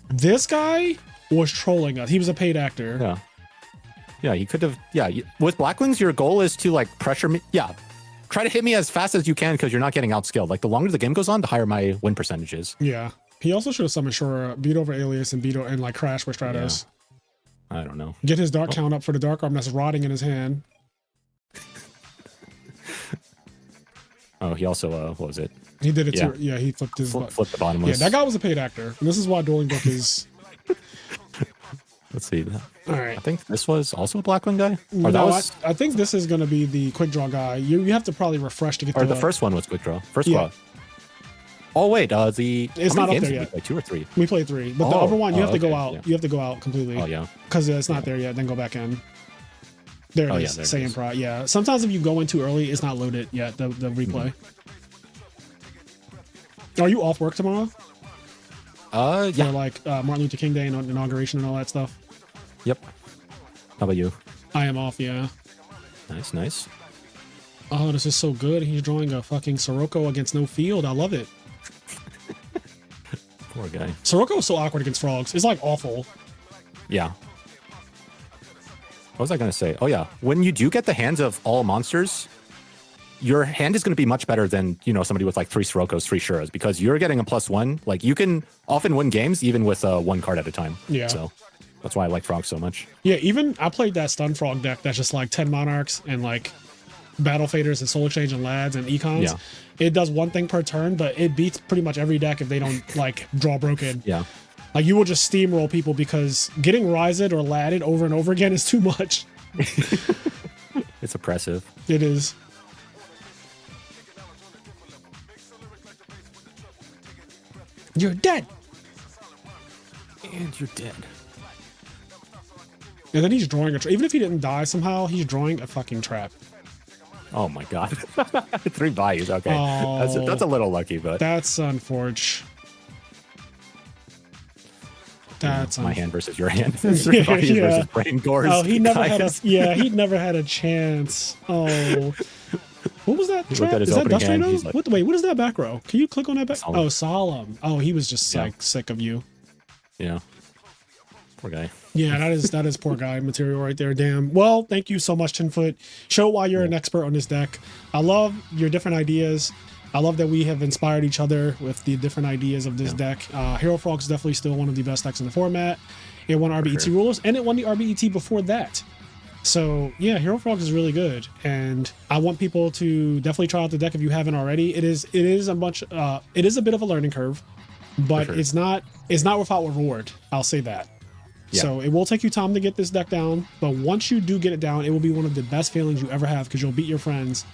This guy was trolling us. He was a paid actor. Yeah. Yeah, he could have. Yeah, with Blackwings, your goal is to like pressure me. Yeah, try to hit me as fast as you can because you're not getting outskilled. Like the longer the game goes on, the higher my win percentage is. Yeah, he also should have summoned Shura, beat over Alias, and and like crash with Stratos. Yeah. I don't know. Get his dark count up for the dark arm that's rotting in his hand. Oh, he also what was it? He did it too. Yeah, he flipped his flipped the bottomless. Yeah, that guy was a paid actor. And this is why Dueling Book is. Let's see. All right. I think this was also a Blackwing guy. Or no, I think this is going to be the quick draw guy. You have to probably refresh to get. Or the first one was quick draw. First draw. Oh wait, it's not up there yet. Like 2 or 3. We played 3, but the other one you have to go out. Yeah. You have to go out completely. Oh yeah. Because it's not there yet. Then go back in. There it is. Same pro. Yeah. Sometimes if you go in too early, it's not loaded yet. The replay. Are you off work tomorrow? Yeah. For like Martin Luther King Day and inauguration and all that stuff. Yep. How about you? I am off. Yeah. Nice, nice. Oh, this is so good. He's drawing a fucking Sirocco against no field. I love it. Poor guy. Sirocco is so awkward against frogs. It's like awful. Yeah. What was I going to say? Oh, yeah. When you do get the hands of all monsters, your hand is going to be much better than, somebody with like 3 Siroccos, 3 Shuras, because you're getting a +1. Like, you can often win games even with 1 card at a time. Yeah. So that's why I like frogs so much. Yeah, even I played that Stun Frog deck that's just like 10 Monarchs and like Battle Faders and Soul Exchange and Lads and Econs. Yeah. It does one thing per turn, but it beats pretty much every deck if they don't like draw broken. Yeah. Like you will just steamroll people because getting Rized or Ladded over and over again is too much. It's oppressive. It is. You're dead. And you're dead. And then he's drawing a trap. Even if he didn't die somehow, he's drawing a fucking trap. Oh my god. 3 values. Okay. Oh, that's a little lucky, but that's unfortunate. That's my hand versus your hand. 3 values versus Brain Gores. Oh, he never had he'd never had a chance. Oh. What was that trap? Is that Dust Tornado? Like, wait, what is that back row? Can you click on that back? Solemn. Oh, Solemn. Oh, he was just like sick of you. Yeah. Poor guy. Yeah, that is poor guy material right there. Damn. Well, thank you so much, Tinfoot. Show why you're an expert on this deck. I love your different ideas. I love that we have inspired each other with the different ideas of this deck. Hero Frog is definitely still one of the best decks in the format. It won RBET Rulers, and it won the RBET before that. So yeah, Hero Frogs is really good, and I want people to definitely try out the deck if you haven't already. It is a bit of a learning curve, but it's not without reward. I'll say that. Yeah. So it will take you time to get this deck down, but once you do get it down, it will be one of the best feelings you ever have because you'll beat your friends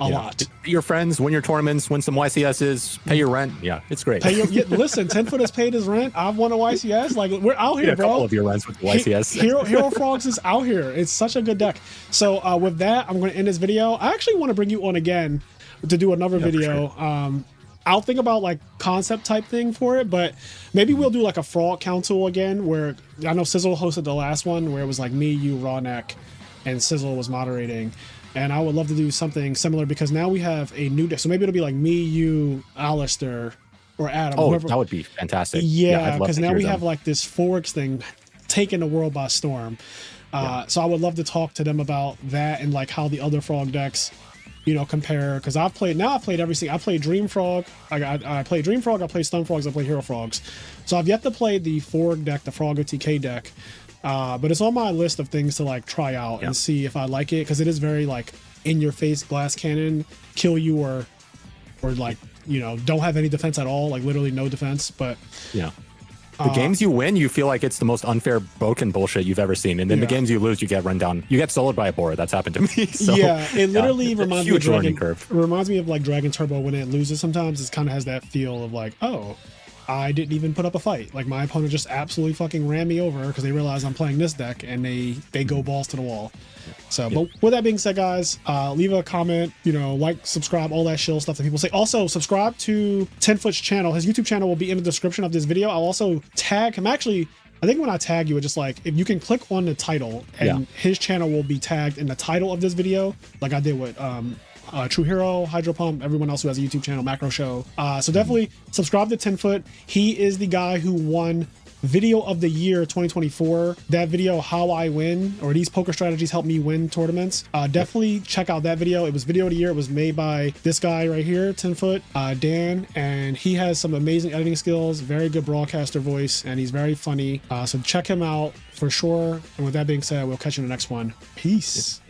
a lot. Beat your friends, win your tournaments, win some YCSs, pay your rent. Yeah, it's great. Listen, Tinfoot has paid his rent. I've won a YCS. Like, we're out here, bro. All of your rents with YCS. Hero Frogs is out here. It's such a good deck. So with that, I'm going to end this video. I actually want to bring you on again to do another video. Sure. I'll think about like concept type thing for it, but maybe we'll do like a frog council again where I know Sizzle hosted the last one where it was like me, you, Rawneck, and Sizzle was moderating. And I would love to do something similar because now we have a new deck. So maybe it'll be like me, you, Alistair, or Adam. Oh, whoever. That would be fantastic. Yeah, because now we have like this Forex thing taking the world by storm. So I would love to talk to them about that and like how the other frog decks, compare. Because I've played everything. I played Dream Frog. I played Dream Frog. I played Stun Frogs. I played Hero Frogs. So I've yet to play the Forg deck, the Frog OTK deck. But it's on my list of things to like try out and see if I like it because it is very like in your face glass cannon, kill you or like you know, don't have any defense at all, like literally no defense. But yeah. The games you win, you feel like it's the most unfair, broken bullshit you've ever seen. And then the games you lose, you get run down. You get soloed by a board. That's happened to me. So, yeah, it literally reminds me of learning curve. It reminds me of like Dragon Turbo when it loses sometimes. It kind of has that feel of like, oh, I didn't even put up a fight. Like my opponent just absolutely fucking ran me over because they realize I'm playing this deck and they go balls to the wall. So, but with that being said, guys, leave a comment, you know, like, subscribe, all that shill stuff that people say. Also, subscribe to 10foot's channel. His YouTube channel will be in the description of this video. I'll also tag him. Actually, I think when I tag you, it's just like, if you can click on the title and his channel will be tagged in the title of this video, like I did with True Hero, Hydro Pump, everyone else who has a YouTube channel, Macro Show. So definitely subscribe to 10foot. He is the guy who won Video of the Year 2024. That video, How I Win, or These Poker Strategies Help Me Win Tournaments. Definitely check out that video. It was Video of the Year. It was made by this guy right here, 10foot, Dan, and he has some amazing editing skills, very good broadcaster voice, and he's very funny. So check him out for sure. And with that being said, we'll catch you in the next one. Peace.